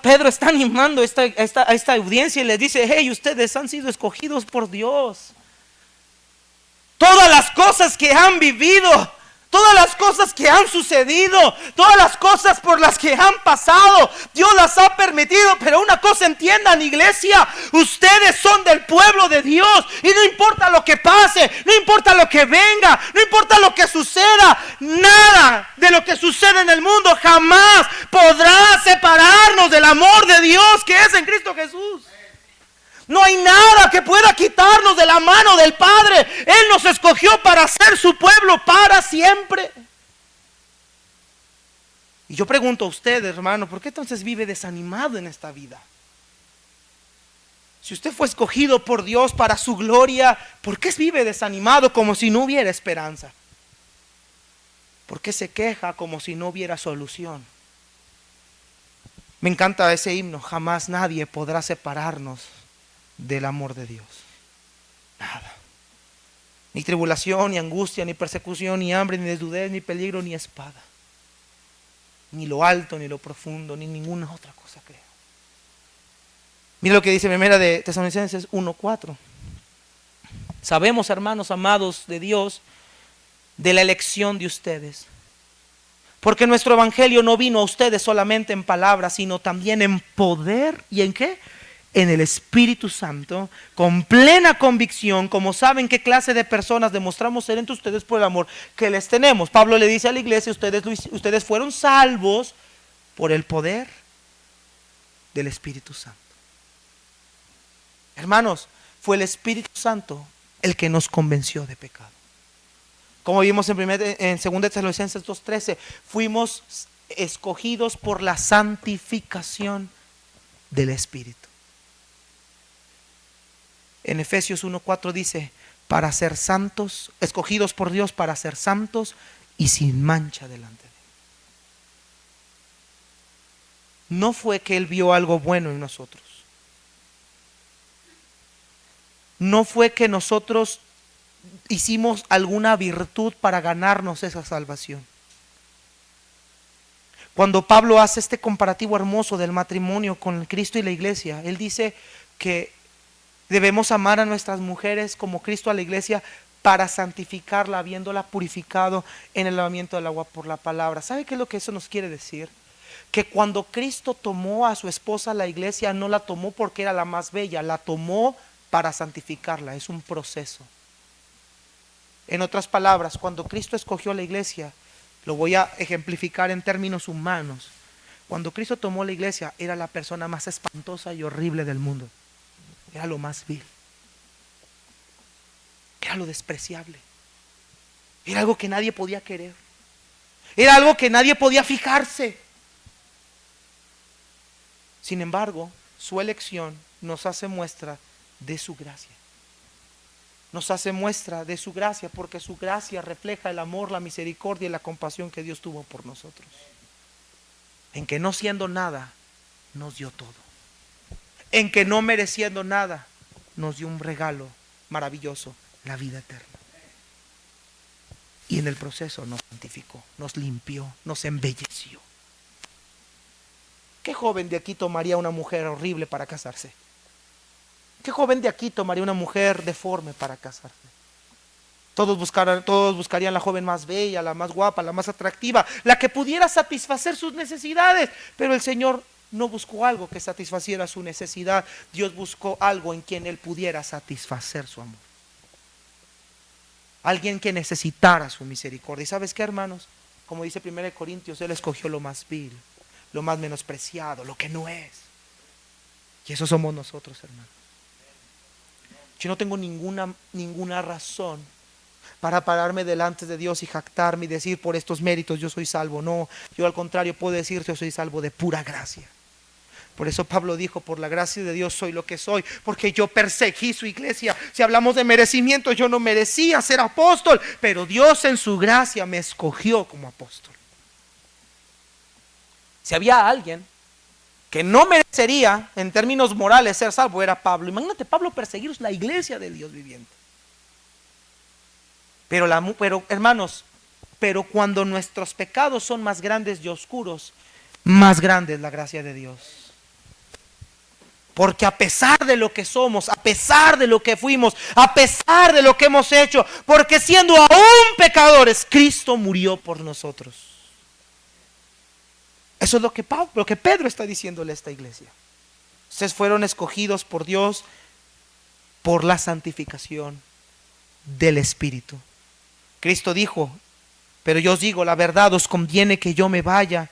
Pedro está animando a esta audiencia y les dice: hey, ustedes han sido escogidos por Dios. Todas las cosas que han vivido, todas las cosas que han sucedido, todas las cosas por las que han pasado, Dios las ha permitido. Pero una cosa entiendan, iglesia, ustedes son del pueblo de Dios. Y no importa lo que pase, no importa lo que venga, no importa lo que suceda, nada de lo que sucede en el mundo jamás podrá separarnos del amor de Dios que es en Cristo Jesús. No hay nada que pueda quitarnos de la mano del Padre. Él nos escogió para ser su pueblo para siempre. Y yo pregunto a usted, hermano, ¿por qué entonces vive desanimado en esta vida? Si usted fue escogido por Dios para su gloria, ¿por qué vive desanimado como si no hubiera esperanza? ¿Por qué se queja como si no hubiera solución? Me encanta ese himno: jamás nadie podrá separarnos del amor de Dios. Nada. Ni tribulación, ni angustia, ni persecución, ni hambre, ni desnudez, ni peligro, ni espada. Ni lo alto, ni lo profundo, ni ninguna otra cosa creo. Mira lo que dice 1 de Tesalonicenses 1:4. Sabemos, hermanos amados de Dios, de la elección de ustedes. Porque nuestro evangelio no vino a ustedes solamente en palabras, sino también en poder. ¿Y en qué? En el Espíritu Santo, con plena convicción, como saben qué clase de personas demostramos ser entre ustedes por el amor que les tenemos. Pablo le dice a la iglesia: ustedes fueron salvos por el poder del Espíritu Santo. Hermanos, fue el Espíritu Santo el que nos convenció de pecado. Como vimos en 2 Tesalonicenses 2:13, fuimos escogidos por la santificación del Espíritu. En Efesios 1:4 dice: para ser santos, escogidos por Dios para ser santos y sin mancha delante de Él. no fue que Él vio algo bueno en nosotros. No fue que nosotros hicimos alguna virtud para ganarnos esa salvación. Cuando Pablo hace este comparativo hermoso del matrimonio con Cristo y la iglesia, él dice que debemos amar a nuestras mujeres como Cristo a la iglesia para santificarla, habiéndola purificado en el lavamiento del agua por la palabra. ¿Sabe qué es lo que eso nos quiere decir? Que cuando Cristo tomó a su esposa, la iglesia, no la tomó porque era la más bella, la tomó para santificarla. Es un proceso. En otras palabras, cuando Cristo escogió la iglesia, lo voy a ejemplificar en términos humanos. Cuando Cristo tomó la iglesia, era la persona más espantosa y horrible del mundo. Era lo más vil. Era lo despreciable. Era algo que nadie podía querer. Era algo que nadie podía fijarse. Sin embargo, su elección nos hace muestra de su gracia. Nos hace muestra de su gracia, porque su gracia refleja el amor, la misericordia y la compasión que Dios tuvo por nosotros. En que no siendo nada, nos dio todo. En que no mereciendo nada, nos dio un regalo maravilloso, la vida eterna. Y en el proceso nos santificó, nos limpió, nos embelleció. ¿Qué joven de aquí tomaría una mujer horrible para casarse? ¿Qué joven de aquí tomaría una mujer deforme para casarse? Todos buscarían la joven más bella, la más guapa, la más atractiva, la que pudiera satisfacer sus necesidades. Pero el Señor no buscó algo que satisfaciera su necesidad. Dios buscó algo en quien Él pudiera satisfacer su amor. Alguien que necesitara su misericordia. ¿Y sabes qué, hermanos? Como dice 1 Corintios, Él escogió lo más vil, lo más menospreciado, lo que no es. Y eso somos nosotros, hermanos. Yo no tengo ninguna razón para pararme delante de Dios y jactarme y decir por estos méritos yo soy salvo. No, yo al contrario puedo decir yo soy salvo de pura gracia. Por eso Pablo dijo, por la gracia de Dios soy lo que soy, porque yo perseguí su iglesia. Si hablamos de merecimiento, yo no merecía ser apóstol, pero Dios en su gracia me escogió como apóstol. Si había alguien que no merecería en términos morales ser salvo, era Pablo. Imagínate Pablo perseguir la iglesia del Dios viviente. Pero hermanos, pero cuando nuestros pecados son más grandes y oscuros, más grande es la gracia de Dios. Porque a pesar de lo que somos, a pesar de lo que fuimos, a pesar de lo que hemos hecho, porque siendo aún pecadores, Cristo murió por nosotros. Eso es lo que Pedro está diciéndole a esta iglesia. Ustedes fueron escogidos por Dios por la santificación del Espíritu. Cristo dijo, pero yo os digo la verdad, os conviene que yo me vaya,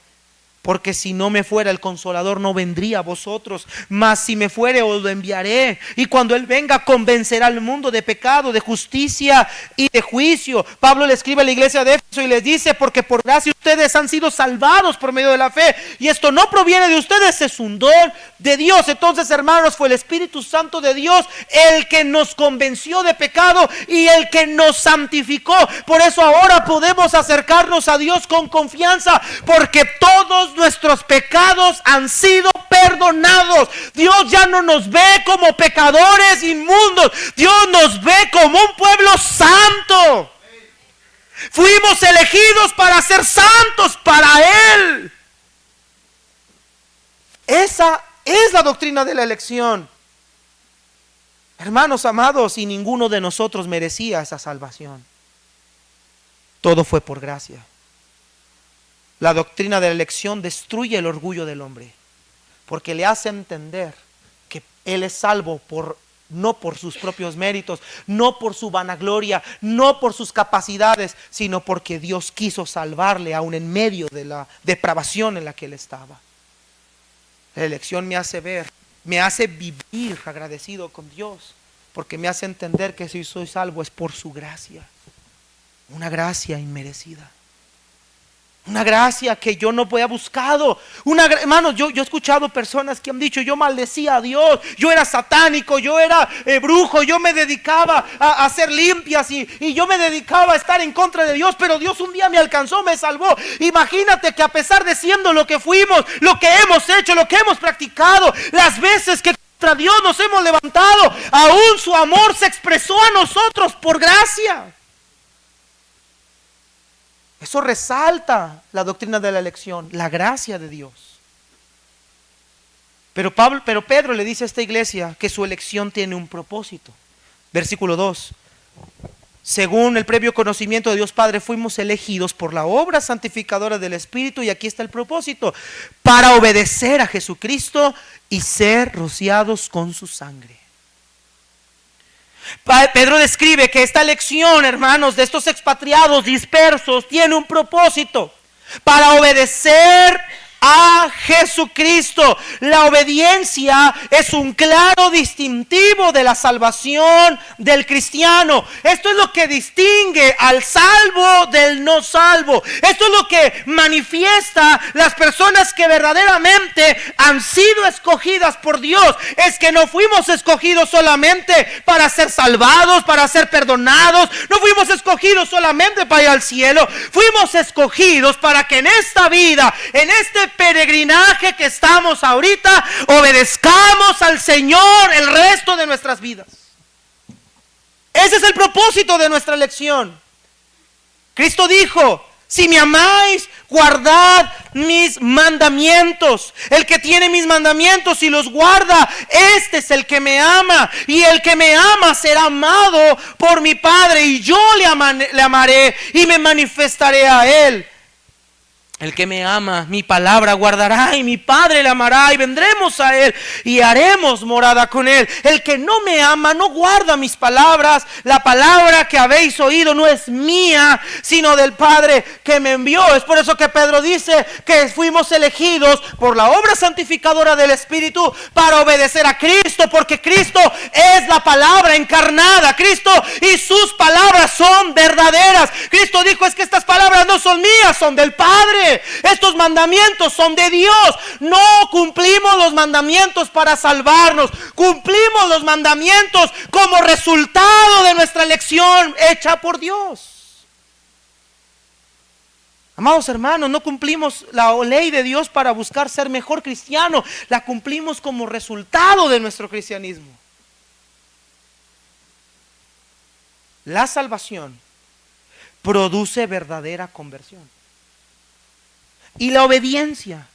porque si no me fuera el Consolador no vendría a vosotros, mas si me fuere os lo enviaré, y cuando Él venga convencerá al mundo de pecado, de justicia y de juicio. Pablo le escribe a la iglesia de Éfeso y les dice, porque por gracia ustedes han sido salvados por medio de la fe, y esto no proviene de ustedes, es un don de Dios. Entonces, hermanos, fue el Espíritu Santo de Dios el que nos convenció de pecado y el que nos santificó. Por eso ahora podemos acercarnos a Dios con confianza, porque todos nuestros pecados han sido perdonados. Dios ya no nos ve como pecadores inmundos, Dios nos ve como un pueblo santo. Fuimos elegidos para ser santos para Él. Esa es la doctrina de la elección. Hermanos amados, y ninguno de nosotros merecía esa salvación. Todo fue por gracia. La doctrina de la elección destruye el orgullo del hombre, porque le hace entender que él es salvo no por sus propios méritos, no por su vanagloria, no por sus capacidades, sino porque Dios quiso salvarle aún en medio de la depravación en la que él estaba. La elección me hace vivir agradecido con Dios, porque me hace entender que si soy salvo es por su gracia, una gracia inmerecida. Una gracia que yo no había buscado. Hermanos, yo he escuchado personas que han dicho: yo maldecía a Dios, yo era satánico, yo era brujo, yo me dedicaba a hacer limpias y yo me dedicaba a estar en contra de Dios, pero Dios un día me alcanzó, me salvó. Imagínate que a pesar de siendo lo que fuimos, lo que hemos hecho, lo que hemos practicado, las veces que contra Dios nos hemos levantado, aún su amor se expresó a nosotros por gracia. Eso resalta la doctrina de la elección, la gracia de Dios. Pero Pedro le dice a esta iglesia que su elección tiene un propósito. Versículo 2. Según el previo conocimiento de Dios Padre, fuimos elegidos por la obra santificadora del Espíritu, y aquí está el propósito: para obedecer a Jesucristo y ser rociados con su sangre. Pedro describe que esta elección, hermanos, de estos expatriados dispersos tiene un propósito: para obedecer a Jesucristo. La obediencia es un claro distintivo de la salvación del cristiano. Esto es lo que distingue al salvo del no salvo. Esto es lo que manifiesta las personas que verdaderamente han sido escogidas por Dios. Es que no fuimos escogidos solamente para ser salvados, para ser perdonados. No fuimos escogidos solamente para ir al cielo. Fuimos escogidos para que en esta vida, en este peregrinaje que estamos ahorita, obedezcamos al Señor el resto de nuestras vidas. Ese es el propósito de nuestra elección. Cristo dijo: si me amáis, guardad mis mandamientos. El que tiene mis mandamientos y los guarda, este es el que me ama. Y el que me ama será amado por mi Padre, y yo le amaré y me manifestaré a él. El que me ama, mi palabra guardará, y mi Padre le amará, y vendremos a él y haremos morada con él. El que no me ama no guarda mis palabras. La palabra que habéis oído no es mía, sino del Padre que me envió. Es por eso que Pedro dice que fuimos elegidos por la obra santificadora del Espíritu para obedecer a Cristo, porque Cristo es la palabra encarnada. Cristo y sus palabras son verdaderas. Cristo dijo: es que estas palabras no son mías, son del Padre. Estos mandamientos son de Dios. No cumplimos los mandamientos para salvarnos, cumplimos los mandamientos como resultado de nuestra elección hecha por Dios. Amados hermanos, no cumplimos la ley de Dios para buscar ser mejor cristiano, la cumplimos como resultado de nuestro cristianismo. La salvación produce verdadera conversión. Y la obediencia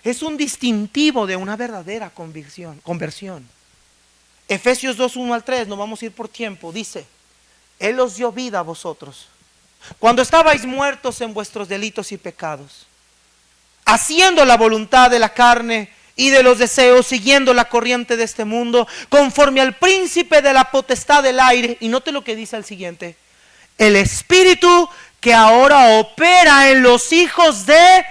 es un distintivo de una verdadera conversión. Efesios 2, 1 al 3, no vamos a ir por tiempo, dice: Él os dio vida a vosotros cuando estabais muertos en vuestros delitos y pecados, haciendo la voluntad de la carne y de los deseos, siguiendo la corriente de este mundo, conforme al príncipe de la potestad del aire. Y note lo que dice el siguiente: el espíritu que ahora opera en los hijos de...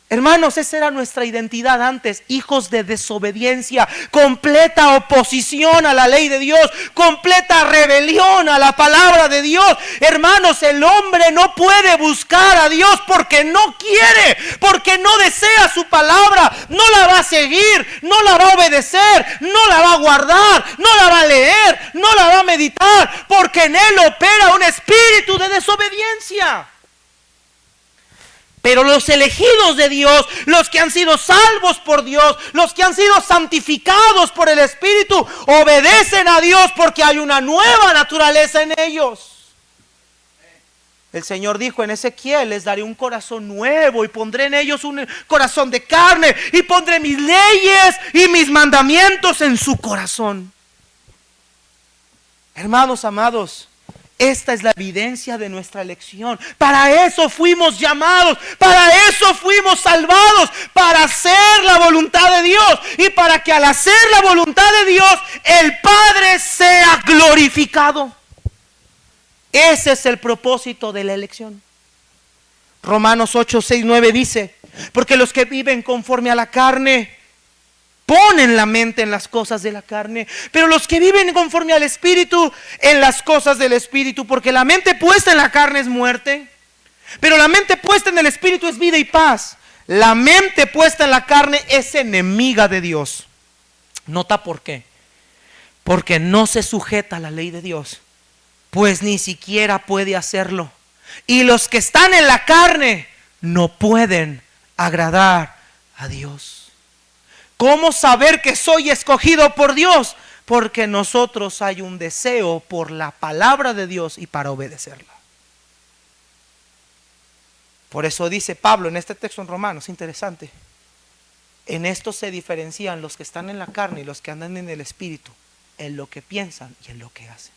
Hermanos, esa era nuestra identidad antes: hijos de desobediencia, completa oposición a la ley de Dios, completa rebelión a la palabra de Dios. Hermanos, el hombre no puede buscar a Dios porque no quiere, porque no desea su palabra, no la va a seguir, no la va a obedecer, no la va a guardar, no la va a leer, no la va a meditar, porque en él opera un espíritu de desobediencia. Pero los elegidos de Dios, los que han sido salvos por Dios, los que han sido santificados por el Espíritu, obedecen a Dios porque hay una nueva naturaleza en ellos. El Señor dijo en Ezequiel: les daré un corazón nuevo y pondré en ellos un corazón de carne, y pondré mis leyes y mis mandamientos en su corazón. Hermanos amados, esta es la evidencia de nuestra elección. Para eso fuimos llamados, para eso fuimos salvados, para hacer la voluntad de Dios, y para que al hacer la voluntad de Dios el Padre sea glorificado. Ese es el propósito de la elección. Romanos 8, 6, 9 dice: porque los que viven conforme a la carne ponen la mente en las cosas de la carne, pero los que viven conforme al Espíritu, en las cosas del Espíritu. Porque la mente puesta en la carne es muerte, Pero la mente puesta en el Espíritu es vida y paz. La mente puesta en la carne es enemiga de Dios. Nota por qué. Porque no se sujeta a la ley de Dios, pues ni siquiera puede hacerlo. Y los que están en la carne no pueden agradar a Dios. ¿Cómo saber que soy escogido por Dios? Porque en nosotros hay un deseo por la palabra de Dios y para obedecerla. Por eso dice Pablo en este texto en Romanos, interesante. En esto se diferencian los que están en la carne y los que andan en el Espíritu, en lo que piensan y en lo que hacen.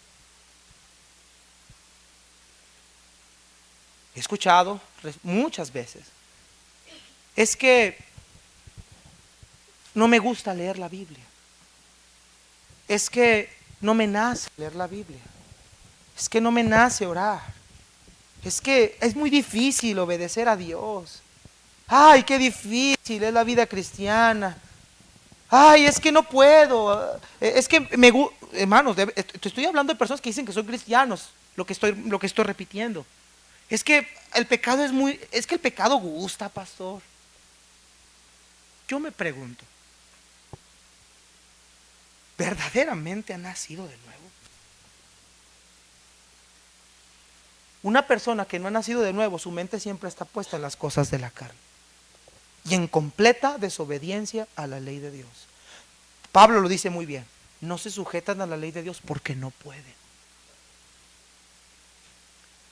He escuchado muchas veces, es que no me gusta leer la Biblia. Es que no me nace leer la Biblia. Es que no me nace orar. Es que es muy difícil obedecer a Dios. Ay, qué difícil es la vida cristiana. Ay, es que no puedo. Es que hermanos, te estoy hablando de personas que dicen que son cristianos, lo que estoy repitiendo. Es que el pecado es que el pecado gusta, pastor. Yo me pregunto, ¿verdaderamente ha nacido de nuevo? Una persona que no ha nacido de nuevo, su mente siempre está puesta en las cosas de la carne y en completa desobediencia a la ley de Dios. Pablo lo dice muy bien, no se sujetan a la ley de Dios porque no pueden.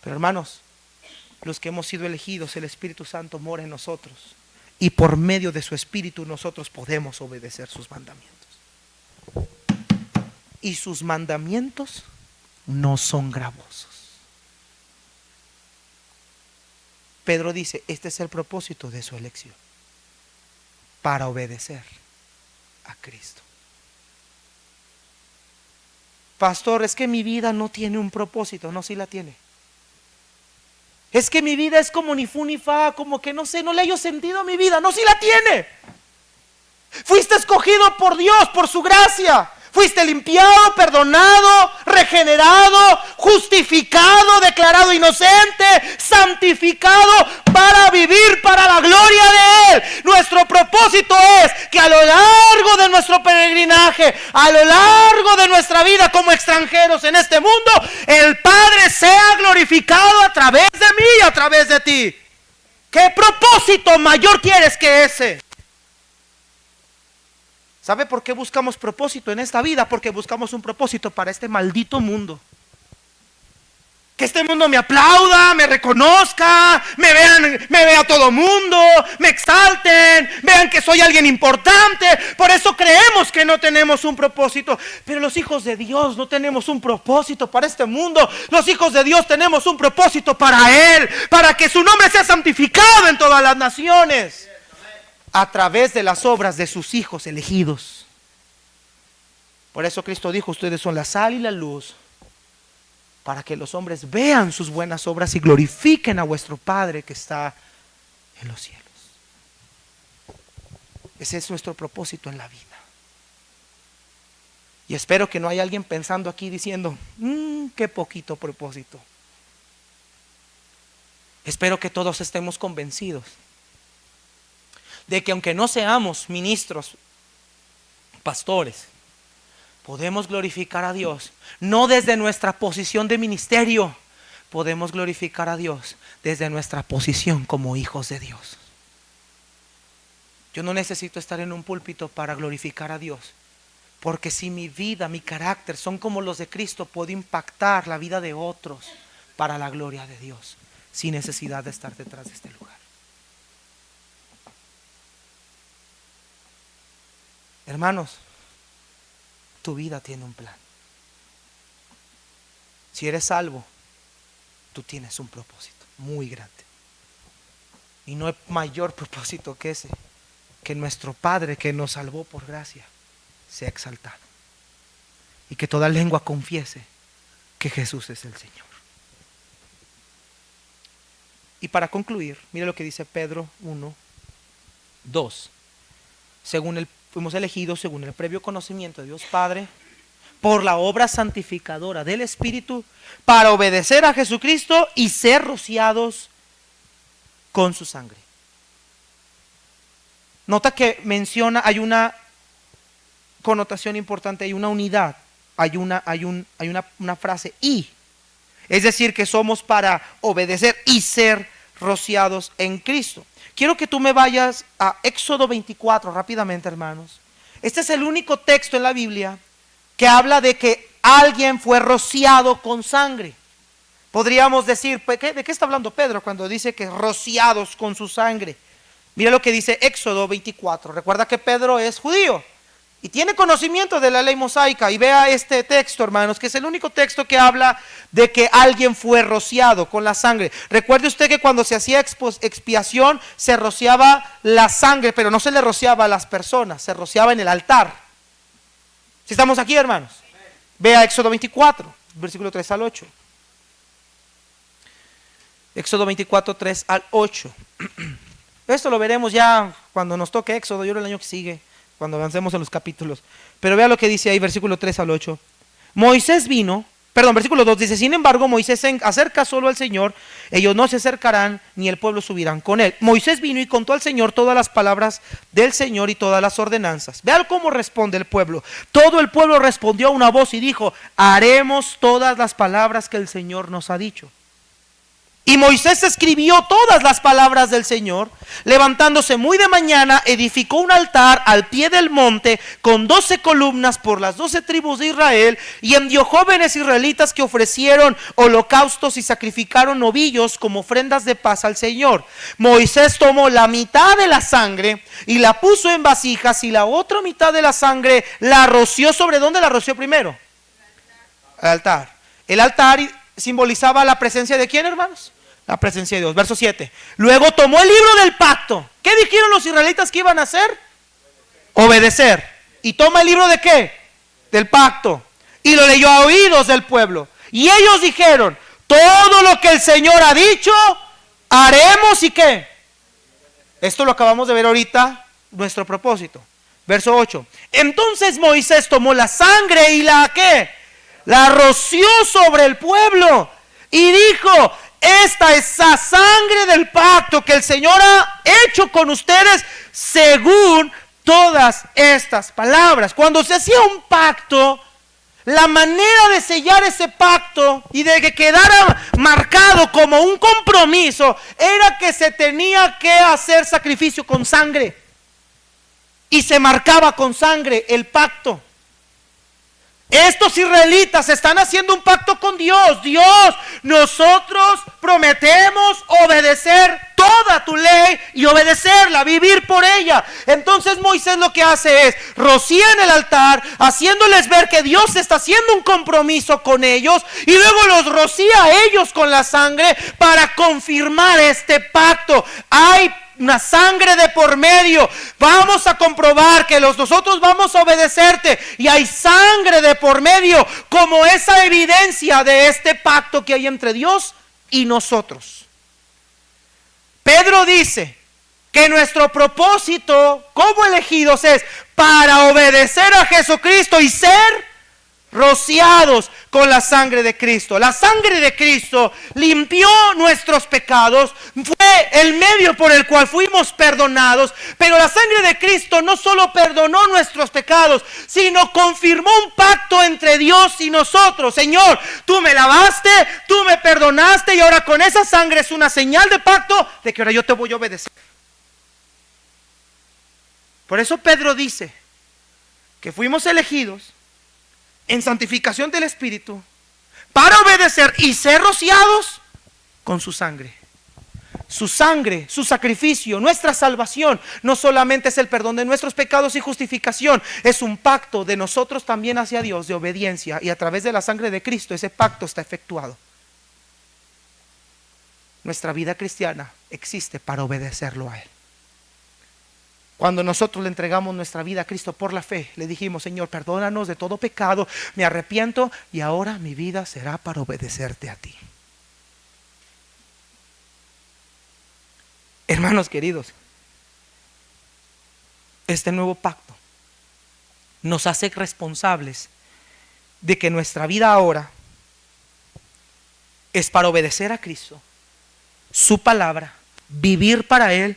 Pero hermanos, los que hemos sido elegidos, el Espíritu Santo mora en nosotros y por medio de su Espíritu nosotros podemos obedecer sus mandamientos. Y sus mandamientos no son gravosos. Pedro dice, este es el propósito de su elección, para obedecer a Cristo. Pastor, es que mi vida no tiene un propósito. No, sí la tiene. Es que mi vida es como ni fu ni fa, como que no sé, no le hallo sentido a mi vida. No, sí la tiene. Fuiste escogido por Dios, por su gracia. Fuiste limpiado, perdonado, regenerado, justificado, declarado inocente, santificado para vivir para la gloria de Él. Nuestro propósito es que a lo largo de nuestro peregrinaje, a lo largo de nuestra vida como extranjeros en este mundo, el Padre sea glorificado a través de mí y a través de ti. ¿Qué propósito mayor quieres que ese? ¿Sabe por qué buscamos propósito en esta vida? Porque buscamos un propósito para este maldito mundo. Que este mundo me aplauda, me reconozca, me vea todo mundo, me exalten, vean que soy alguien importante. Por eso creemos que no tenemos un propósito. Pero los hijos de Dios no tenemos un propósito para este mundo. Los hijos de Dios tenemos un propósito para Él, para que su nombre sea santificado en todas las naciones, a través de las obras de sus hijos elegidos. Por eso Cristo dijo, ustedes son la sal y la luz, para que los hombres vean sus buenas obras y glorifiquen a vuestro Padre que está en los cielos. Ese es nuestro propósito en la vida. Y espero que no haya alguien pensando aquí diciendo, qué poquito propósito. Espero que todos estemos convencidos de que aunque no seamos ministros, pastores, podemos glorificar a Dios, no desde nuestra posición de ministerio, podemos glorificar a Dios desde nuestra posición como hijos de Dios. Yo no necesito estar en un púlpito para glorificar a Dios, porque si mi vida, mi carácter son como los de Cristo, puedo impactar la vida de otros para la gloria de Dios, sin necesidad de estar detrás de este lugar. Hermanos, tu vida tiene un plan. Si eres salvo, tú tienes un propósito muy grande. Y no hay mayor propósito que ese, que nuestro Padre que nos salvó por gracia sea exaltado. Y que toda lengua confiese que Jesús es el Señor. Y para concluir, mire lo que dice Pedro 1:2. Fuimos elegidos según el previo conocimiento de Dios Padre, por la obra santificadora del Espíritu, para obedecer a Jesucristo y ser rociados con su sangre. Nota que menciona, hay una connotación importante, hay una unidad, hay una frase y. Es decir, que somos para obedecer y ser rociados en Cristo. Quiero que tú me vayas a Éxodo 24 rápidamente, hermanos. Este es el único texto en la Biblia que habla de que alguien fue rociado con sangre. Podríamos decir, ¿de qué está hablando Pedro cuando dice que rociados con su sangre? Mira lo que dice Éxodo 24. Recuerda que Pedro es judío y tiene conocimiento de la ley mosaica. Y vea este texto, hermanos, que es el único texto que habla de que alguien fue rociado con la sangre. Recuerde usted que cuando se hacía expiación se rociaba la sangre, pero no se le rociaba a las personas, se rociaba en el altar. ¿Sí estamos aquí, hermanos? Vea Éxodo 24, versículo 3 al 8. Éxodo 24, 3 al 8. Esto lo veremos ya cuando nos toque Éxodo, yo creo el año que sigue, cuando avancemos en los capítulos. Pero vea lo que dice ahí, versículo 3 al 8. Versículo 2 dice: sin embargo, Moisés se acerca solo al Señor, ellos no se acercarán, ni el pueblo subirán con él. Moisés vino y contó al Señor todas las palabras del Señor y todas las ordenanzas. Vean cómo responde el pueblo. Todo el pueblo respondió a una voz y dijo: haremos todas las palabras que el Señor nos ha dicho. Y Moisés escribió todas las palabras del Señor. Levantándose muy de mañana, edificó un altar al pie del monte con 12 columnas por las 12 tribus de Israel, y envió jóvenes israelitas que ofrecieron holocaustos y sacrificaron novillos como ofrendas de paz al Señor. Moisés tomó la mitad de la sangre y la puso en vasijas, y la otra mitad de la sangre la roció sobre. ¿Dónde la roció primero? El altar. El altar simbolizaba la presencia de ¿quién, hermanos? La presencia de Dios. Verso 7. Luego tomó el libro del pacto. ¿Qué dijeron los israelitas que iban a hacer? Obedecer. ¿Y toma el libro de qué? Del pacto. Y lo leyó a oídos del pueblo. Y ellos dijeron: todo lo que el Señor ha dicho, haremos. ¿Y qué? Esto lo acabamos de ver ahorita, nuestro propósito. Verso 8. Entonces Moisés tomó la sangre y la ¿qué? La roció sobre el pueblo y dijo: esta es la sangre del pacto que el Señor ha hecho con ustedes según todas estas palabras. Cuando se hacía un pacto, la manera de sellar ese pacto y de que quedara marcado como un compromiso era que se tenía que hacer sacrificio con sangre, y se marcaba con sangre el pacto. Estos israelitas están haciendo un pacto con Dios. Dios, nosotros prometemos obedecer toda tu ley y obedecerla, vivir por ella. Entonces Moisés lo que hace es rocía en el altar, haciéndoles ver que Dios está haciendo un compromiso con ellos, y luego los rocía a ellos con la sangre para confirmar este pacto. Hay una sangre de por medio. Vamos a comprobar que nosotros vamos a obedecerte, y hay sangre de por medio como esa evidencia de este pacto que hay entre Dios y nosotros. Pedro dice que nuestro propósito como elegidos es para obedecer a Jesucristo y ser rociados con la sangre de Cristo. La sangre de Cristo limpió nuestros pecados, fue el medio por el cual fuimos perdonados. Pero la sangre de Cristo no solo perdonó nuestros pecados, sino confirmó un pacto entre Dios y nosotros. Señor, tú me lavaste, tú me perdonaste, y ahora con esa sangre es una señal de pacto de que ahora yo te voy a obedecer. Por eso Pedro dice que fuimos elegidos en santificación del Espíritu para obedecer y ser rociados con su sangre. Su sangre, su sacrificio, nuestra salvación no solamente es el perdón de nuestros pecados y justificación, es un pacto de nosotros también hacia Dios de obediencia, y a través de la sangre de Cristo ese pacto está efectuado. Nuestra vida cristiana existe para obedecerlo a Él. Cuando nosotros le entregamos nuestra vida a Cristo por la fe, le dijimos: Señor, perdónanos de todo pecado, me arrepiento, y ahora mi vida será para obedecerte a ti. Hermanos queridos, este nuevo pacto nos hace responsables de que nuestra vida ahora es para obedecer a Cristo, su palabra, vivir para Él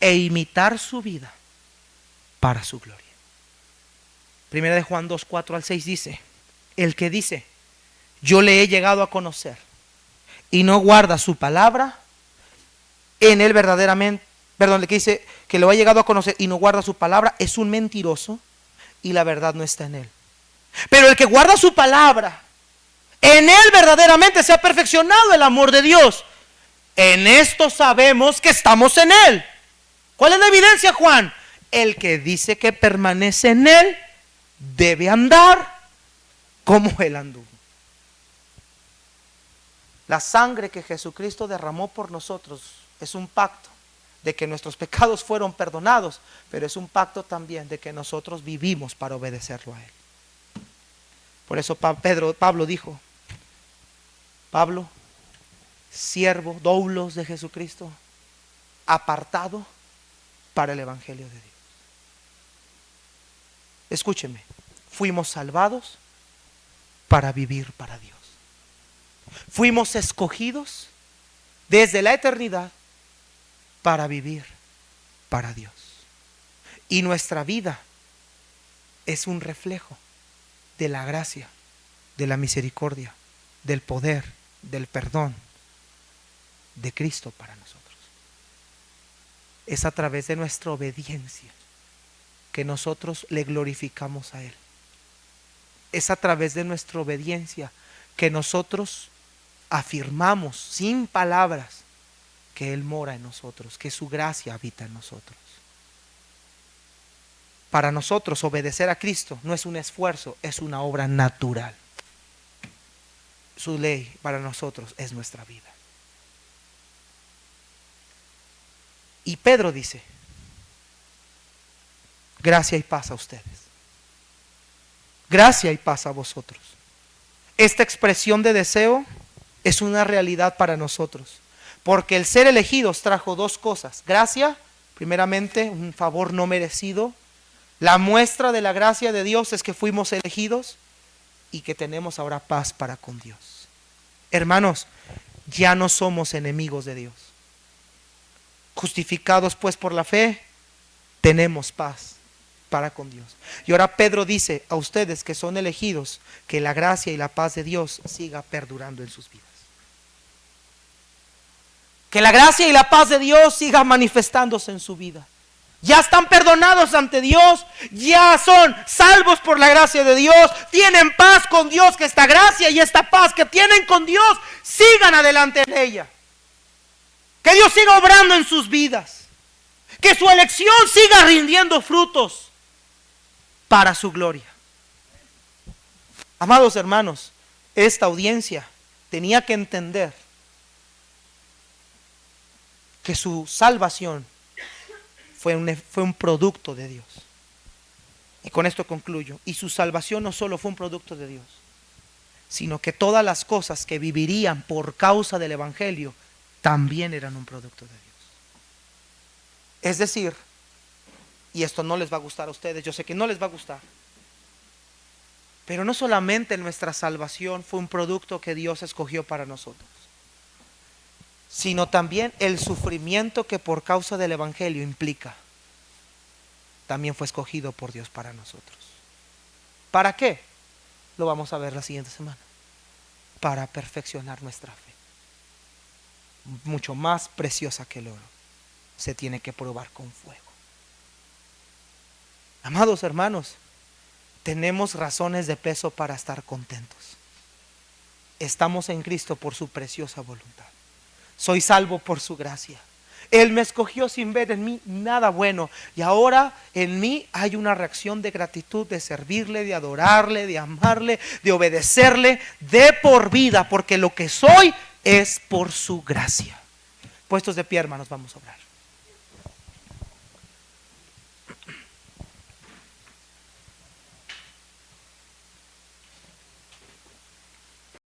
e imitar su vida para su gloria. Primera de Juan 2, 4 al 6 dice: el que dice, yo le he llegado a conocer, y no guarda su palabra, en él verdaderamente, el que dice que lo ha llegado a conocer y no guarda su palabra, es un mentiroso, y la verdad no está en él. Pero el que guarda su palabra, en él verdaderamente se ha perfeccionado el amor de Dios. En esto sabemos que estamos en él. ¿Cuál es la evidencia, Juan? El que dice que permanece en él debe andar como él anduvo. La sangre que Jesucristo derramó por nosotros es un pacto de que nuestros pecados fueron perdonados, pero es un pacto también de que nosotros vivimos para obedecerlo a Él. Por eso Pablo dijo: Pablo, siervo, doulos de Jesucristo, apartado para el Evangelio de Dios. Escúcheme, fuimos salvados para vivir para Dios. Fuimos escogidos desde la eternidad para vivir para Dios. Y nuestra vida es un reflejo de la gracia, de la misericordia, del poder, del perdón de Cristo para nosotros. Es a través de nuestra obediencia que nosotros le glorificamos a Él. Es a través de nuestra obediencia que nosotros afirmamos sin palabras que Él mora en nosotros, que su gracia habita en nosotros. Para nosotros obedecer a Cristo no es un esfuerzo, es una obra natural. Su ley para nosotros es nuestra vida. Y Pedro dice: gracia y paz a ustedes. Gracia y paz a vosotros. Esta expresión de deseo es una realidad para nosotros, porque el ser elegidos trajo dos cosas: gracia, primeramente un favor no merecido. La muestra de la gracia de Dios es que fuimos elegidos y que tenemos ahora paz para con Dios. Hermanos, ya no somos enemigos de Dios. Justificados pues por la fe, tenemos paz para con Dios. Y ahora Pedro dice a ustedes que son elegidos, que la gracia y la paz de Dios siga perdurando en sus vidas. Que la gracia y la paz de Dios siga manifestándose en su vida. Ya están perdonados ante Dios, ya son salvos por la gracia de Dios, tienen paz con Dios, que esta gracia y esta paz que tienen con Dios sigan adelante en ella. Que Dios siga obrando en sus vidas, que su elección siga rindiendo frutos para su gloria. Amados hermanos, esta audiencia tenía que entender que su salvación fue un producto de Dios. Y con esto concluyo. Y su salvación no solo fue un producto de Dios, sino que todas las cosas que vivirían por causa del Evangelio también eran un producto de Dios. Es decir, y esto no les va a gustar a ustedes, yo sé que no les va a gustar, pero no solamente nuestra salvación fue un producto que Dios escogió para nosotros, sino también el sufrimiento que por causa del Evangelio implica, también fue escogido por Dios para nosotros. ¿Para qué? Lo vamos a ver la siguiente semana. Para perfeccionar nuestra fe. Mucho más preciosa que el oro. Se tiene que probar con fuego. Amados hermanos, tenemos razones de peso para estar contentos. Estamos en Cristo por su preciosa voluntad. Soy salvo por su gracia. Él me escogió sin ver en mí nada bueno. Y ahora en mí hay una reacción de gratitud, de servirle, de adorarle, de amarle, de obedecerle de por vida. Porque lo que soy es por su gracia. Puestos de pie, hermanos, vamos a orar.